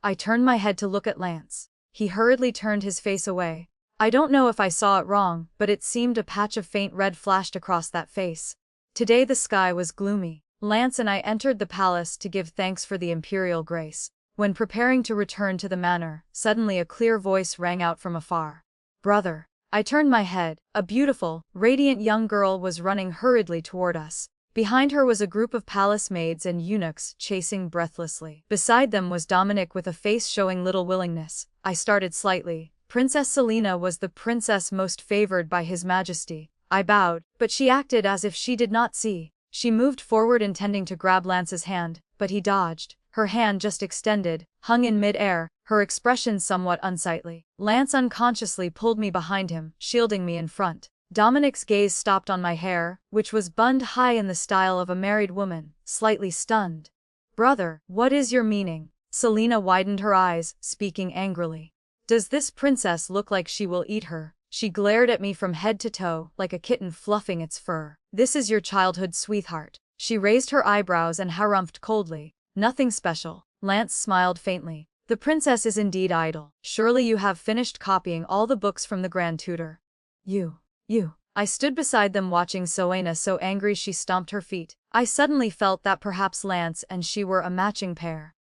I turned my head to look at Lance. He hurriedly turned his face away. I don't know if I saw it wrong, but it seemed a patch of faint red flashed across that face. Today the sky was gloomy. Lance and I entered the palace to give thanks for the Imperial Grace. When preparing to return to the manor, suddenly a clear voice rang out from afar. "Brother." I turned my head. A beautiful, radiant young girl was running hurriedly toward us. Behind her was a group of palace maids and eunuchs chasing breathlessly. Beside them was Dominic with a face showing little willingness. I started slightly. Princess Selena was the princess most favored by His Majesty. I bowed, but she acted as if she did not see. She moved forward intending to grab Lance's hand, but he dodged. Her hand just extended, hung in mid-air, her expression somewhat unsightly. Lance unconsciously pulled me behind him, shielding me in front. Dominic's gaze stopped on my hair, which was bunned high in the style of a married woman, slightly stunned. "Brother, what is your meaning?" Selena widened her eyes, speaking angrily. "Does this princess look like she will eat her?" She glared at me from head to toe, like a kitten fluffing its fur. "This is your childhood sweetheart." She raised her eyebrows and harumphed coldly. "Nothing special." Lance smiled faintly. The princess is indeed idle. Surely you have finished copying all the books from the Grand Tutor. You. I stood beside them watching Soena so angry she stomped her feet. I suddenly felt that perhaps Lance and she were a matching pair.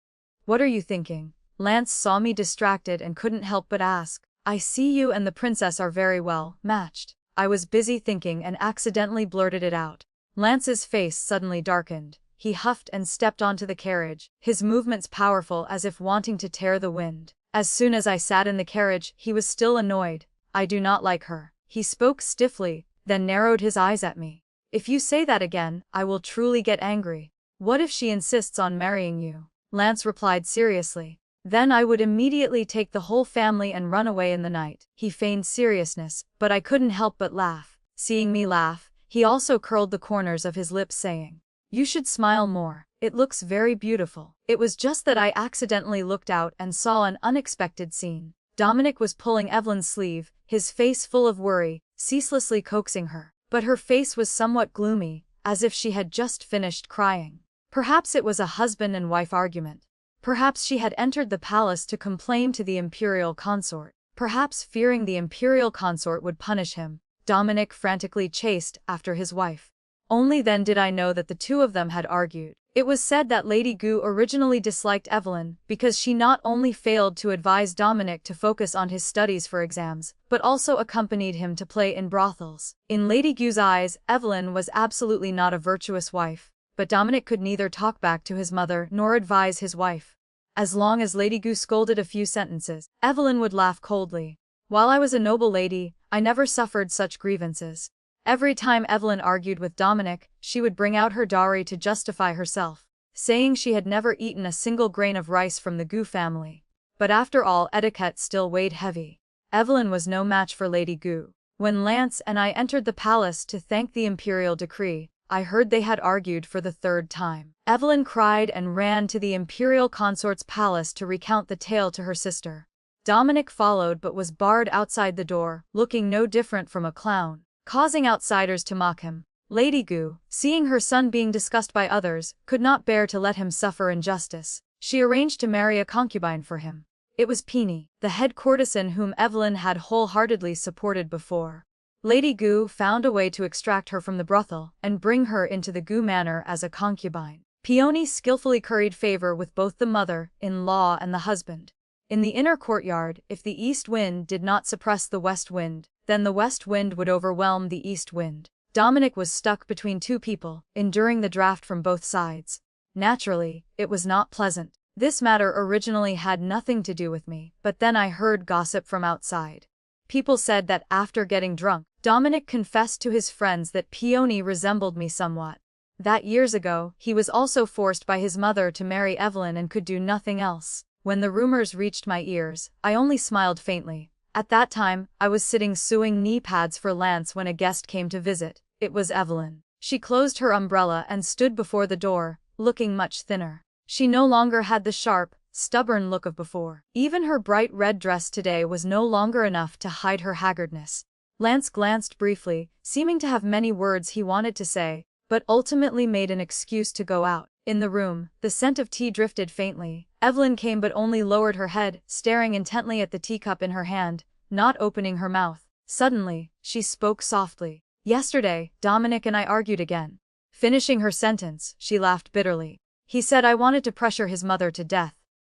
What are you thinking? Lance saw me distracted and couldn't help but ask. I see you and the princess are very well matched. I was busy thinking and accidentally blurted it out. Lance's face suddenly darkened. He huffed and stepped onto the carriage, his movements powerful as if wanting to tear the wind. As soon as I sat in the carriage, he was still annoyed. I do not like her. He spoke stiffly, then narrowed his eyes at me. If you say that again, I will truly get angry. What if she insists on marrying you? Lance replied seriously. Then I would immediately take the whole family and run away in the night. He feigned seriousness, but I couldn't help but laugh. Seeing me laugh, he also curled the corners of his lips saying, "You should smile more. It looks very beautiful." It was just that I accidentally looked out and saw an unexpected scene. Dominic was pulling Evelyn's sleeve, his face full of worry, ceaselessly coaxing her. But her face was somewhat gloomy, as if she had just finished crying. Perhaps it was a husband and wife argument. Perhaps she had entered the palace to complain to the imperial consort. Perhaps fearing the imperial consort would punish him, Dominic frantically chased after his wife. Only then did I know that the two of them had argued. It was said that Lady Gu originally disliked Evelyn because she not only failed to advise Dominic to focus on his studies for exams, but also accompanied him to play in brothels. In Lady Gu's eyes, Evelyn was absolutely not a virtuous wife, but Dominic could neither talk back to his mother nor advise his wife. As long as Lady Gu scolded a few sentences, Evelyn would laugh coldly. While I was a noble lady, I never suffered such grievances. Every time Evelyn argued with Dominic, she would bring out her dowry to justify herself, saying she had never eaten a single grain of rice from the Gu family. But after all, etiquette still weighed heavy. Evelyn was no match for Lady Gu. When Lance and I entered the palace to thank the imperial decree, I heard they had argued for the third time. Evelyn cried and ran to the imperial consort's palace to recount the tale to her sister. Dominic followed but was barred outside the door, looking no different from a clown, causing outsiders to mock him. Lady Gu, seeing her son being discussed by others, could not bear to let him suffer injustice. She arranged to marry a concubine for him. It was Peony, the head courtesan whom Evelyn had wholeheartedly supported before. Lady Gu found a way to extract her from the brothel and bring her into the Gu manor as a concubine. Peony skillfully curried favor with both the mother-in-law and the husband. In the inner courtyard, if the east wind did not suppress the west wind, then the west wind would overwhelm the east wind. Dominic was stuck between two people, enduring the draft from both sides. Naturally, it was not pleasant. This matter originally had nothing to do with me, but then I heard gossip from outside. People said that after getting drunk, Dominic confessed to his friends that Peony resembled me somewhat. That years ago, he was also forced by his mother to marry Evelyn and could do nothing else. When the rumors reached my ears, I only smiled faintly. At that time, I was sitting sewing knee pads for Lance when a guest came to visit. It was Evelyn. She closed her umbrella and stood before the door, looking much thinner. She no longer had the sharp, stubborn look of before. Even her bright red dress today was no longer enough to hide her haggardness. Lance glanced briefly, seeming to have many words he wanted to say, but ultimately made an excuse to go out. In the room, the scent of tea drifted faintly. Evelyn came but only lowered her head, staring intently at the teacup in her hand, not opening her mouth. Suddenly, she spoke softly. "Yesterday, Dominic and I argued again." Finishing her sentence, she laughed bitterly. "He said I wanted to pressure his mother to death.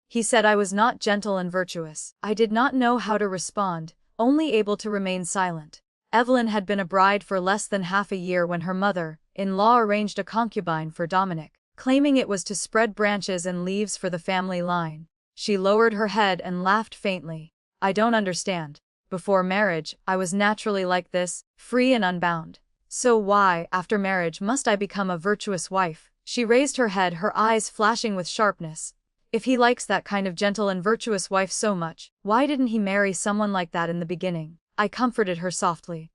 He said I was not gentle and virtuous." I did not know how to respond, only able to remain silent. Evelyn had been a bride for less than half a year when her mother-in-law arranged a concubine for Dominic, claiming it was to spread branches and leaves for the family line. She lowered her head and laughed faintly. "I don't understand. Before marriage, I was naturally like this, free and unbound. So why, after marriage, must I become a virtuous wife?" She raised her head, her eyes flashing with sharpness. "If he likes that kind of gentle and virtuous wife so much, why didn't he marry someone like that in the beginning?" I comforted her softly.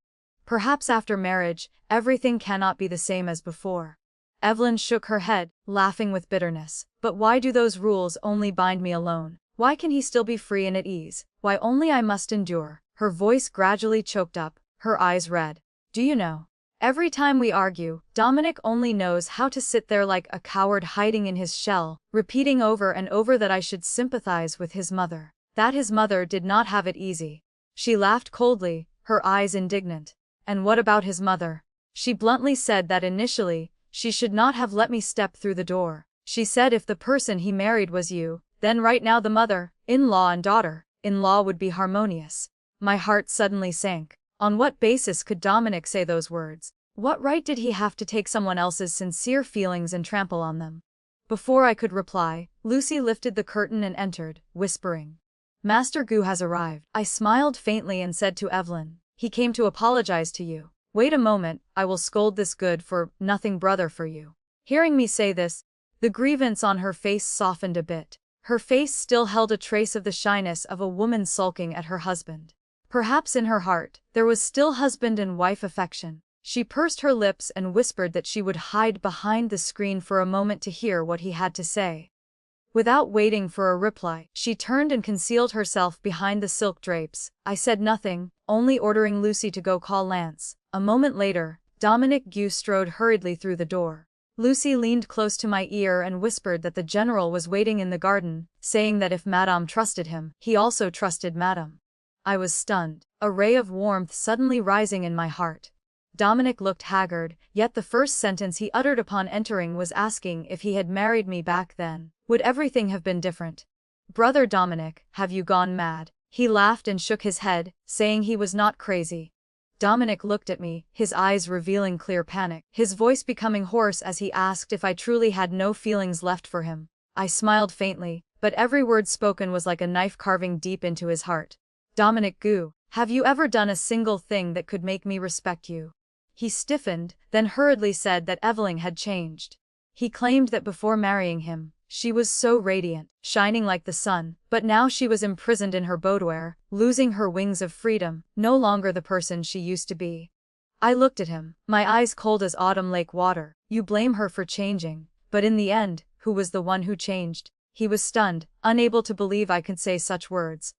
"Perhaps after marriage, everything cannot be the same as before." Evelyn shook her head, laughing with bitterness. "But why do those rules only bind me alone? Why can he still be free and at ease? Why only I must endure?" Her voice gradually choked up, her eyes red. "Do you know, Every time we argue, Dominic only knows how to sit there like a coward hiding in his shell, repeating over and over that I should sympathize with his mother. That his mother did not have it easy. She laughed coldly, her eyes indignant. And what about his mother? She bluntly said that initially, she should not have let me step through the door. She said if the person he married was you, then right now the mother, in-law and daughter-in-law would be harmonious. My heart suddenly sank. On what basis could Dominic say those words? What right did he have to take someone else's sincere feelings and trample on them? Before I could reply, Lucy lifted the curtain and entered, whispering, "Master Gu has arrived." I smiled faintly and said to Evelyn, "He came to apologize to you. Wait a moment, I will scold this good-for-nothing brother for you." Hearing me say this, the grievance on her face softened a bit. Her face still held a trace of the shyness of a woman sulking at her husband. Perhaps in her heart, there was still husband and wife affection. She pursed her lips and whispered that she would hide behind the screen for a moment to hear what he had to say. Without waiting for a reply, she turned and concealed herself behind the silk drapes. I said nothing, only ordering Lucy to go call Lance. A moment later, Dominic Gu strode hurriedly through the door. Lucy leaned close to my ear and whispered that the general was waiting in the garden, saying that if Madame trusted him, he also trusted Madame. I was stunned, a ray of warmth suddenly rising in my heart. Dominic looked haggard, yet the first sentence he uttered upon entering was asking if he had married me back then. Would everything have been different? "Brother Dominic, have you gone mad?" He laughed and shook his head, saying he was not crazy. Dominic looked at me, his eyes revealing clear panic, his voice becoming hoarse as he asked if I truly had no feelings left for him. I smiled faintly, but every word spoken was like a knife carving deep into his heart. "Dominic Gu, have you ever done a single thing that could make me respect you?" He stiffened, then hurriedly said that Evelyn had changed. He claimed that before marrying him, she was so radiant, shining like the sun, but now she was imprisoned in her boudoir, losing her wings of freedom, no longer the person she used to be. I looked at him, my eyes cold as autumn lake water. "You blame her for changing, but in the end, who was the one who changed?" He was stunned, unable to believe I could say such words.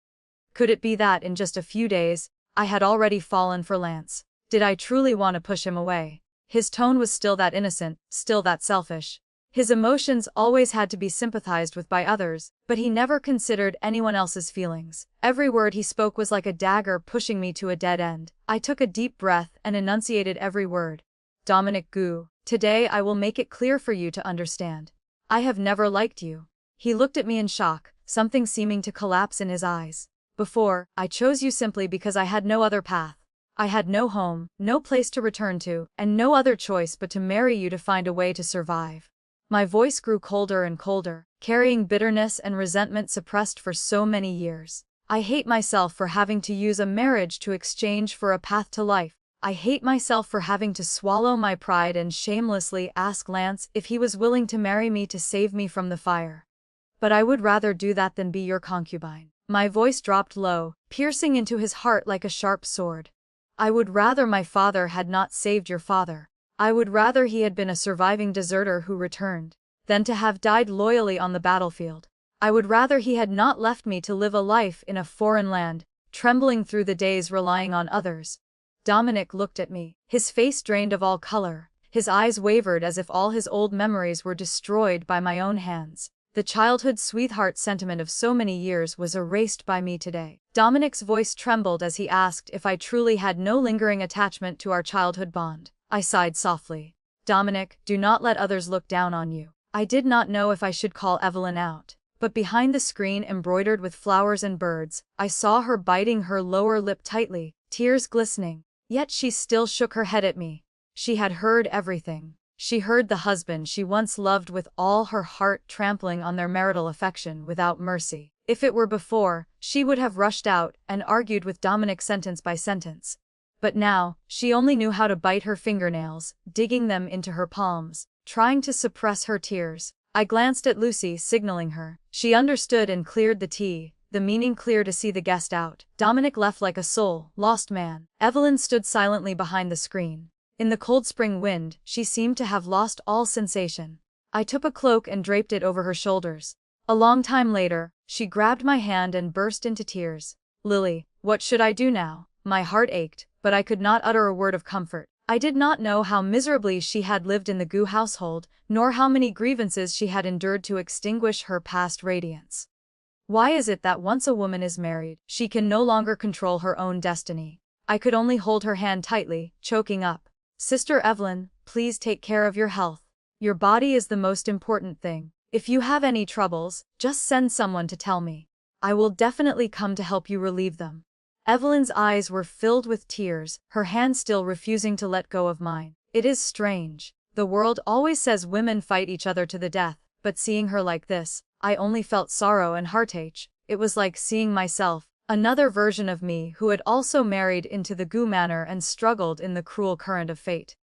Could it be that in just a few days, I had already fallen for Lance? Did I truly want to push him away? His tone was still that innocent, still that selfish. His emotions always had to be sympathized with by others, but he never considered anyone else's feelings. Every word he spoke was like a dagger pushing me to a dead end. I took a deep breath and enunciated every word. "Dominic Gu, today I will make it clear for you to understand. I have never liked you." He looked at me in shock, something seeming to collapse in his eyes. "Before, I chose you simply because I had no other path. I had no home, no place to return to, and no other choice but to marry you to find a way to survive." My voice grew colder and colder, carrying bitterness and resentment suppressed for so many years. "I hate myself for having to use a marriage to exchange for a path to life. I hate myself for having to swallow my pride and shamelessly ask Lance if he was willing to marry me to save me from the fire. But I would rather do that than be your concubine." My voice dropped low, piercing into his heart like a sharp sword. "I would rather my father had not saved your father. I would rather he had been a surviving deserter who returned, than to have died loyally on the battlefield. I would rather he had not left me to live a life in a foreign land, trembling through the days relying on others." Dominic looked at me, his face drained of all color, his eyes wavered as if all his old memories were destroyed by my own hands. The childhood sweetheart sentiment of so many years was erased by me today. Dominic's voice trembled as he asked if I truly had no lingering attachment to our childhood bond. I sighed softly. "Dominic, do not let others look down on you." I did not know if I should call Evelyn out, but behind the screen embroidered with flowers and birds, I saw her biting her lower lip tightly, tears glistening. Yet she still shook her head at me. She had heard everything. She heard the husband she once loved with all her heart trampling on their marital affection without mercy. If it were before, she would have rushed out and argued with Dominic sentence by sentence. But now, she only knew how to bite her fingernails, digging them into her palms, trying to suppress her tears. I glanced at Lucy, signaling her. She understood and cleared the tea, the meaning clear to see the guest out. Dominic left like a soul-lost man. Evelyn stood silently behind the screen. In the cold spring wind, she seemed to have lost all sensation. I took a cloak and draped it over her shoulders. A long time later, she grabbed my hand and burst into tears. "Lily, what should I do now?" My heart ached, but I could not utter a word of comfort. I did not know how miserably she had lived in the Gu household, nor how many grievances she had endured to extinguish her past radiance. Why is it that once a woman is married, she can no longer control her own destiny? I could only hold her hand tightly, choking up. Sister Evelyn, please take care of your health. Your body is the most important thing. If you have any troubles, just send someone to tell me. I will definitely come to help you relieve them. Evelyn's eyes were filled with tears, her hand still refusing to let go of mine. It is strange. The world always says women fight each other to the death, but seeing her like this, I only felt sorrow and heartache. It was like seeing myself, another version of me who had also married into the Gu manor and struggled in the cruel current of fate.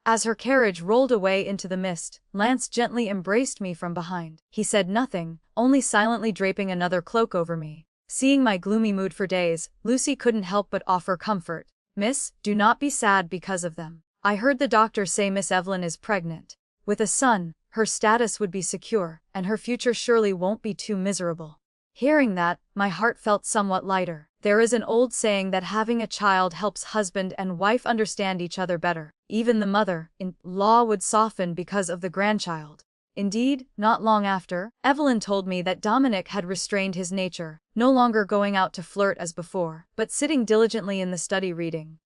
As her carriage rolled away into the mist, Lance gently embraced me from behind. He said nothing, only silently draping another cloak over me. Seeing my gloomy mood for days, Lucy couldn't help but offer comfort. Miss, do not be sad because of them. I heard the doctor say Miss Evelyn is pregnant. With a son, her status would be secure, and her future surely won't be too miserable. Hearing that, my heart felt somewhat lighter. There is an old saying that having a child helps husband and wife understand each other better. Even the mother-in-law would soften because of the grandchild. Indeed, not long after, Evelyn told me that Dominic had restrained his nature, no longer going out to flirt as before, but sitting diligently in the study reading.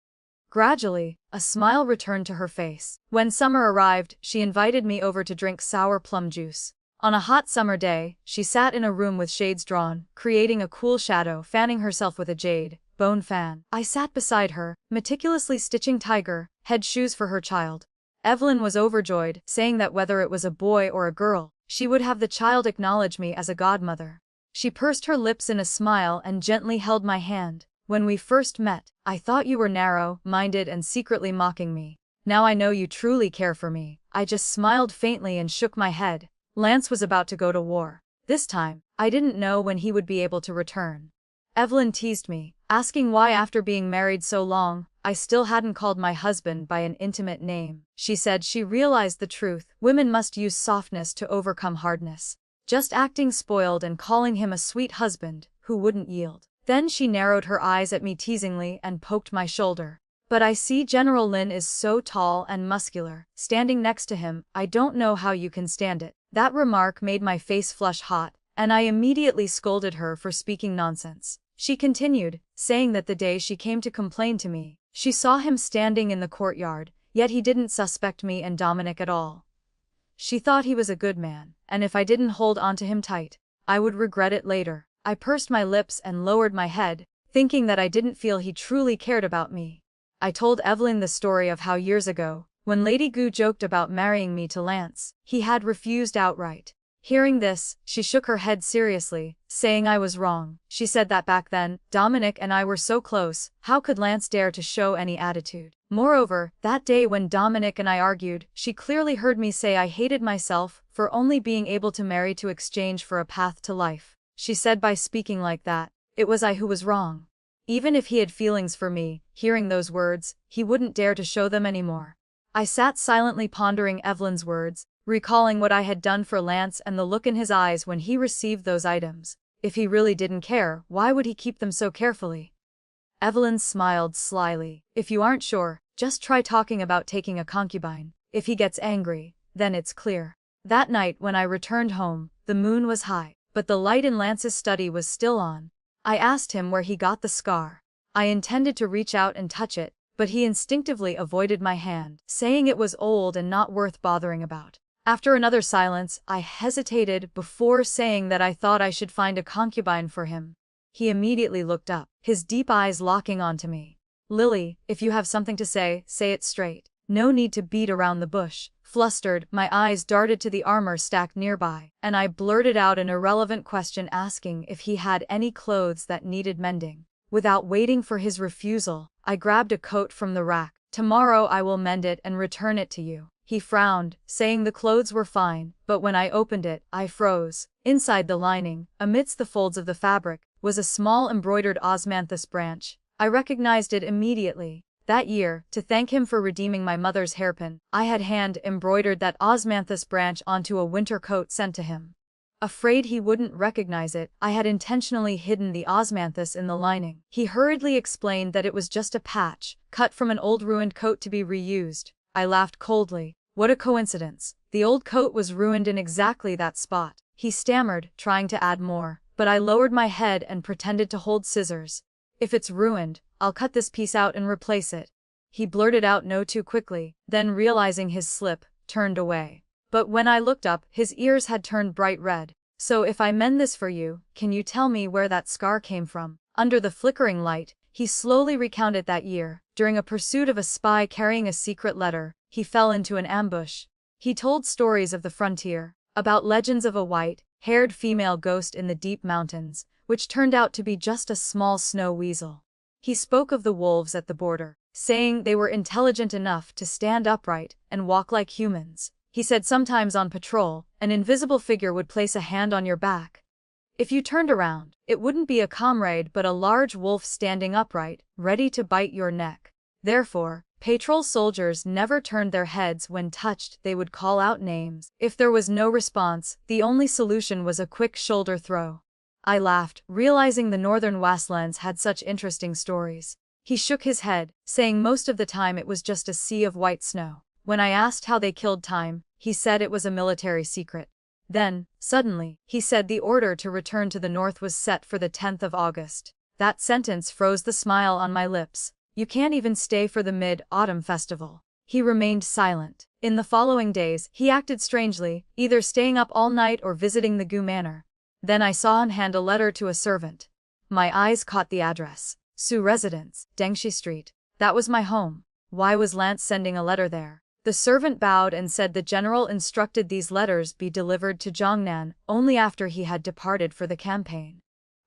Gradually, a smile returned to her face. When summer arrived, she invited me over to drink sour plum juice. On a hot summer day, she sat in a room with shades drawn, creating a cool shadow, fanning herself with a jade bone fan. I sat beside her, meticulously stitching tiger head shoes for her child. Evelyn was overjoyed, saying that whether it was a boy or a girl, she would have the child acknowledge me as a godmother. She pursed her lips in a smile and gently held my hand. When we first met, I thought you were narrow-minded and secretly mocking me. Now I know you truly care for me. I just smiled faintly and shook my head. Lance was about to go to war. This time, I didn't know when he would be able to return. Evelyn teased me, asking why after being married so long, I still hadn't called my husband by an intimate name. She said she realized the truth. Women must use softness to overcome hardness. Just acting spoiled and calling him a sweet husband, who wouldn't yield. Then she narrowed her eyes at me teasingly and poked my shoulder. But I see General Lin is so tall and muscular. Standing next to him, I don't know how you can stand it. That remark made my face flush hot, and I immediately scolded her for speaking nonsense. She continued, saying that the day she came to complain to me, she saw him standing in the courtyard, yet he didn't suspect me and Dominic at all. She thought he was a good man, and if I didn't hold onto him tight, I would regret it later. I pursed my lips and lowered my head, thinking that I didn't feel he truly cared about me. I told Evelyn the story of how years ago, when Lady Gu joked about marrying me to Lance, he had refused outright. Hearing this, she shook her head seriously, saying I was wrong. She said that back then, Dominic and I were so close, how could Lance dare to show any attitude? Moreover, that day when Dominic and I argued, she clearly heard me say I hated myself for only being able to marry to exchange for a path to life. She said by speaking like that, it was I who was wrong. Even if he had feelings for me, hearing those words, he wouldn't dare to show them anymore. I sat silently pondering Evelyn's words, recalling what I had done for Lance and the look in his eyes when he received those items. If he really didn't care, why would he keep them so carefully? Evelyn smiled slyly. If you aren't sure, just try talking about taking a concubine. If he gets angry, then it's clear. That night when I returned home, the moon was high, but the light in Lance's study was still on. I asked him where he got the scar. I intended to reach out and touch it, but he instinctively avoided my hand, saying it was old and not worth bothering about. After another silence, I hesitated before saying that I thought I should find a concubine for him. He immediately looked up, his deep eyes locking onto me. Lily, if you have something to say it straight. No need to beat around the bush. Flustered, my eyes darted to the armor stacked nearby, and I blurted out an irrelevant question asking if he had any clothes that needed mending. Without waiting for his refusal, I grabbed a coat from the rack. Tomorrow I will mend it and return it to you. He frowned, saying the clothes were fine, but when I opened it, I froze. Inside the lining, amidst the folds of the fabric, was a small embroidered osmanthus branch. I recognized it immediately. That year, to thank him for redeeming my mother's hairpin, I had hand-embroidered that osmanthus branch onto a winter coat sent to him. Afraid he wouldn't recognize it, I had intentionally hidden the osmanthus in the lining. He hurriedly explained that it was just a patch, cut from an old ruined coat to be reused. I laughed coldly. What a coincidence. The old coat was ruined in exactly that spot. He stammered, trying to add more, but I lowered my head and pretended to hold scissors. If it's ruined, I'll cut this piece out and replace it. He blurted out no too quickly, then realizing his slip, turned away. But when I looked up, his ears had turned bright red. So if I mend this for you, can you tell me where that scar came from? Under the flickering light, he slowly recounted that year. During a pursuit of a spy carrying a secret letter, he fell into an ambush. He told stories of the frontier, about legends of a white-haired female ghost in the deep mountains, which turned out to be just a small snow weasel. He spoke of the wolves at the border, saying they were intelligent enough to stand upright and walk like humans. He said sometimes on patrol, an invisible figure would place a hand on your back. If you turned around, it wouldn't be a comrade but a large wolf standing upright, ready to bite your neck. Therefore, patrol soldiers never turned their heads when touched. They would call out names. If there was no response, the only solution was a quick shoulder throw. I laughed, realizing the northern wastelands had such interesting stories. He shook his head, saying most of the time it was just a sea of white snow. When I asked how they killed time, he said it was a military secret. Then, suddenly, he said the order to return to the north was set for the 10th of August. That sentence froze the smile on my lips. You can't even stay for the Mid-Autumn Festival. He remained silent. In the following days, he acted strangely, either staying up all night or visiting the Gu Manor. Then I saw him hand a letter to a servant. My eyes caught the address. Su Residence, Dengxi Street. That was my home. Why was Lance sending a letter there? The servant bowed and said the general instructed these letters be delivered to Zhongnan only after he had departed for the campaign.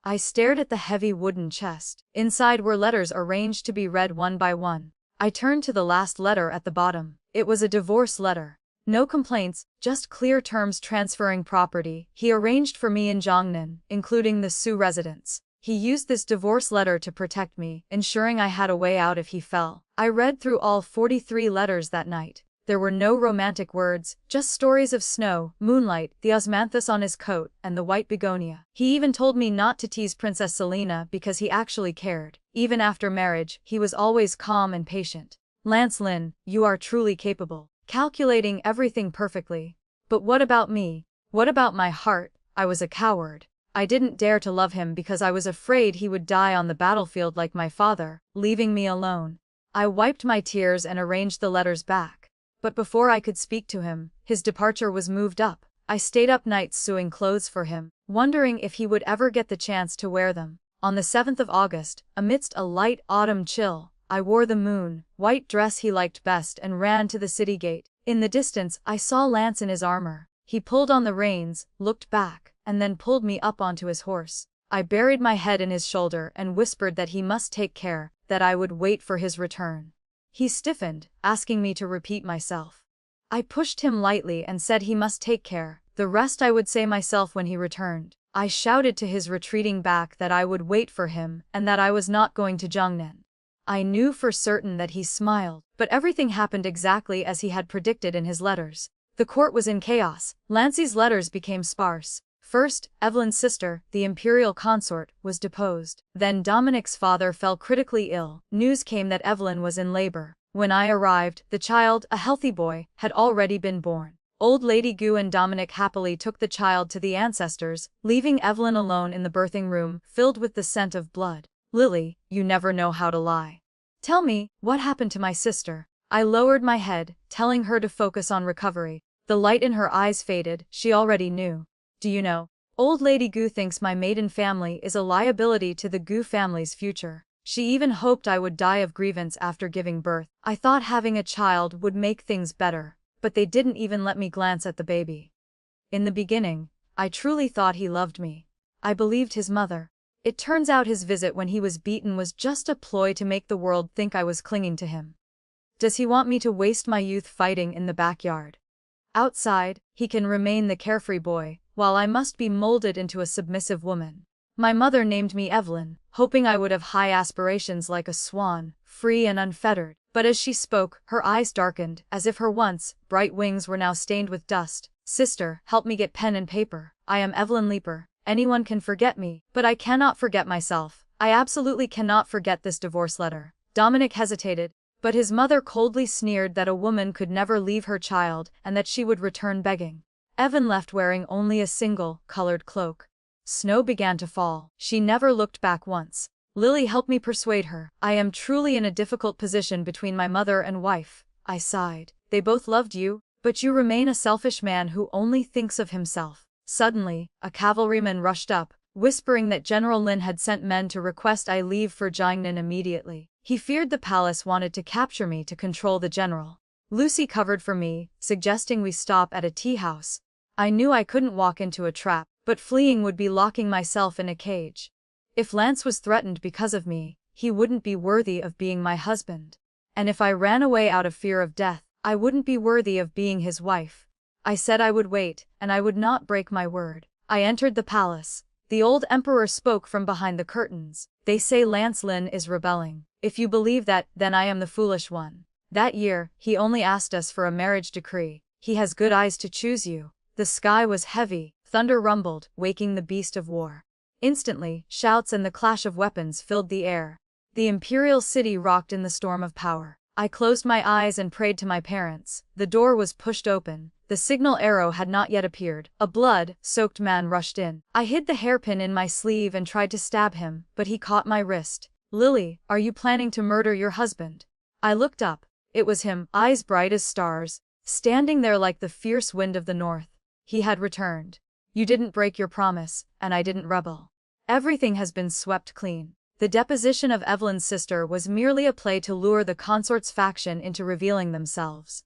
I stared at the heavy wooden chest. Inside were letters arranged to be read one by one. I turned to the last letter at the bottom. It was a divorce letter. No complaints, just clear terms transferring property he arranged for me in Zhongnan, including the Su residence. He used this divorce letter to protect me, ensuring I had a way out if he fell. I read through all 43 letters that night. There were no romantic words, just stories of snow, moonlight, the osmanthus on his coat, and the white begonia. He even told me not to tease Princess Selena because he actually cared. Even after marriage, he was always calm and patient. Lance Lin, you are truly capable, calculating everything perfectly. But what about me? What about my heart? I was a coward. I didn't dare to love him because I was afraid he would die on the battlefield like my father, leaving me alone. I wiped my tears and arranged the letters back. But before I could speak to him, his departure was moved up. I stayed up nights sewing clothes for him, wondering if he would ever get the chance to wear them. On the 7th of August, amidst a light autumn chill, I wore the white dress he liked best and ran to the city gate. In the distance, I saw Lance in his armor. He pulled on the reins, looked back, and then pulled me up onto his horse. I buried my head in his shoulder and whispered that he must take care, that I would wait for his return. He stiffened, asking me to repeat myself. I pushed him lightly and said he must take care. The rest I would say myself when he returned. I shouted to his retreating back that I would wait for him and that I was not going to Zhongnan. I knew for certain that he smiled, but everything happened exactly as he had predicted in his letters. The court was in chaos. Lancey's letters became sparse. First, Evelyn's sister, the imperial consort, was deposed. Then Dominic's father fell critically ill. News came that Evelyn was in labor. When I arrived, the child, a healthy boy, had already been born. Old Lady Gu and Dominic happily took the child to the ancestors, leaving Evelyn alone in the birthing room, filled with the scent of blood. Lily, you never know how to lie. Tell me, what happened to my sister? I lowered my head, telling her to focus on recovery. The light in her eyes faded. She already knew. Do you know? Old Lady Gu thinks my maiden family is a liability to the Gu family's future. She even hoped I would die of grievance after giving birth. I thought having a child would make things better, but they didn't even let me glance at the baby. In the beginning, I truly thought he loved me. I believed his mother. It turns out his visit when he was beaten was just a ploy to make the world think I was clinging to him. Does he want me to waste my youth fighting in the backyard? Outside, he can remain the carefree boy, while I must be molded into a submissive woman. My mother named me Evelyn, hoping I would have high aspirations like a swan, free and unfettered. But as she spoke, her eyes darkened, as if her once bright wings were now stained with dust. Sister, help me get pen and paper. I am Evelyn Leaper. Anyone can forget me, but I cannot forget myself. I absolutely cannot forget this divorce letter. Dominic hesitated, But his mother coldly sneered that a woman could never leave her child and that she would return begging. Evan left wearing only a single, colored cloak. Snow began to fall. She never looked back once. Lily helped me persuade her. I am truly in a difficult position between my mother and wife. I sighed. They both loved you, but you remain a selfish man who only thinks of himself. Suddenly, a cavalryman rushed up, whispering that General Lin had sent men to request I leave for Jiangnan immediately. He feared the palace wanted to capture me to control the general. Lucy covered for me, suggesting we stop at a tea house. I knew I couldn't walk into a trap, but fleeing would be locking myself in a cage. If Lance was threatened because of me, he wouldn't be worthy of being my husband. And if I ran away out of fear of death, I wouldn't be worthy of being his wife. I said I would wait, and I would not break my word. I entered the palace. The old emperor spoke from behind the curtains. They say Lance Lin is rebelling. If you believe that, then I am the foolish one. That year, he only asked us for a marriage decree. He has good eyes to choose you. The sky was heavy, thunder rumbled, waking the beast of war. Instantly, shouts and the clash of weapons filled the air. The imperial city rocked in the storm of power. I closed my eyes and prayed to my parents. The door was pushed open. The signal arrow had not yet appeared. A blood-soaked man rushed in. I hid the hairpin in my sleeve and tried to stab him, but he caught my wrist. Lily, are you planning to murder your husband? I looked up. It was him, eyes bright as stars, standing there like the fierce wind of the north. He had returned. You didn't break your promise, and I didn't rebel. Everything has been swept clean. The deposition of Evelyn's sister was merely a play to lure the consort's faction into revealing themselves.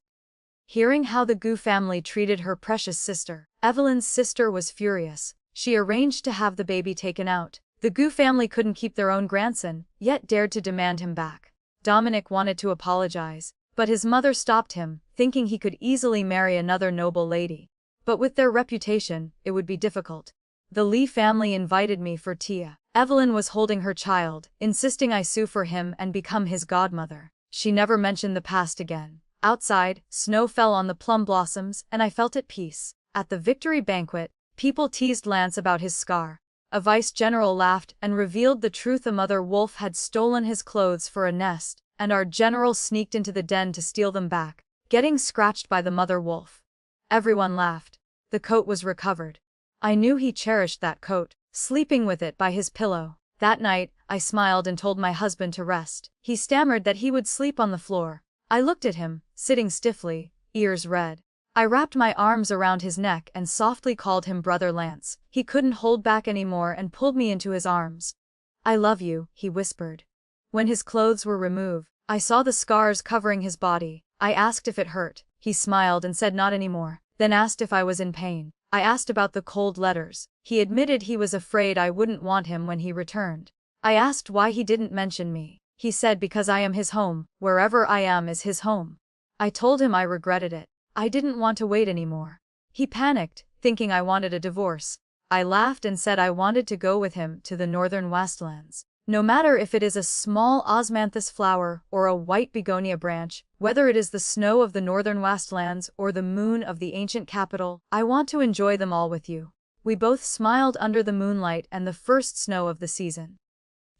Hearing how the Gu family treated her precious sister, Evelyn's sister was furious. She arranged to have the baby taken out. The Gu family couldn't keep their own grandson, yet dared to demand him back. Dominic wanted to apologize, but his mother stopped him, thinking he could easily marry another noble lady. But with their reputation, it would be difficult. The Li family invited me for tea. Evelyn was holding her child, insisting I sue for him and become his godmother. She never mentioned the past again. Outside, snow fell on the plum blossoms, and I felt at peace. At the victory banquet, people teased Lance about his scar. A vice-general laughed and revealed the truth: a mother wolf had stolen his clothes for a nest, and our general sneaked into the den to steal them back, getting scratched by the mother wolf. Everyone laughed. The coat was recovered. I knew he cherished that coat, sleeping with it by his pillow. That night, I smiled and told my husband to rest. He stammered that he would sleep on the floor. I looked at him, sitting stiffly, ears red. I wrapped my arms around his neck and softly called him Brother Lance. He couldn't hold back anymore and pulled me into his arms. I love you, he whispered. When his clothes were removed, I saw the scars covering his body. I asked if it hurt. He smiled and said not anymore, then asked if I was in pain. I asked about the cold letters. He admitted he was afraid I wouldn't want him when he returned. I asked why he didn't mention me. He said because I am his home, wherever I am is his home. I told him I regretted it. I didn't want to wait anymore. He panicked, thinking I wanted a divorce. I laughed and said I wanted to go with him to the northern wastelands. No matter if it is a small osmanthus flower or a white begonia branch, whether it is the snow of the northern wastelands or the moon of the ancient capital, I want to enjoy them all with you. We both smiled under the moonlight and the first snow of the season.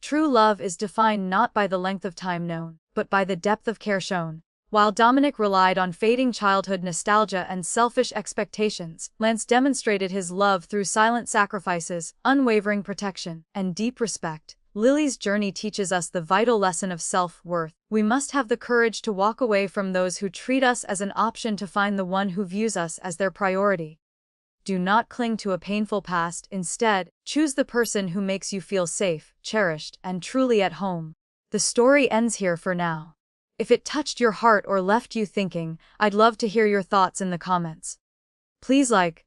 True love is defined not by the length of time known, but by the depth of care shown. While Dominic relied on fading childhood nostalgia and selfish expectations, Lance demonstrated his love through silent sacrifices, unwavering protection, and deep respect. Lily's journey teaches us the vital lesson of self-worth. We must have the courage to walk away from those who treat us as an option to find the one who views us as their priority. Do not cling to a painful past. Instead, choose the person who makes you feel safe, cherished, and truly at home. The story ends here for now. If it touched your heart or left you thinking, I'd love to hear your thoughts in the comments. Please like,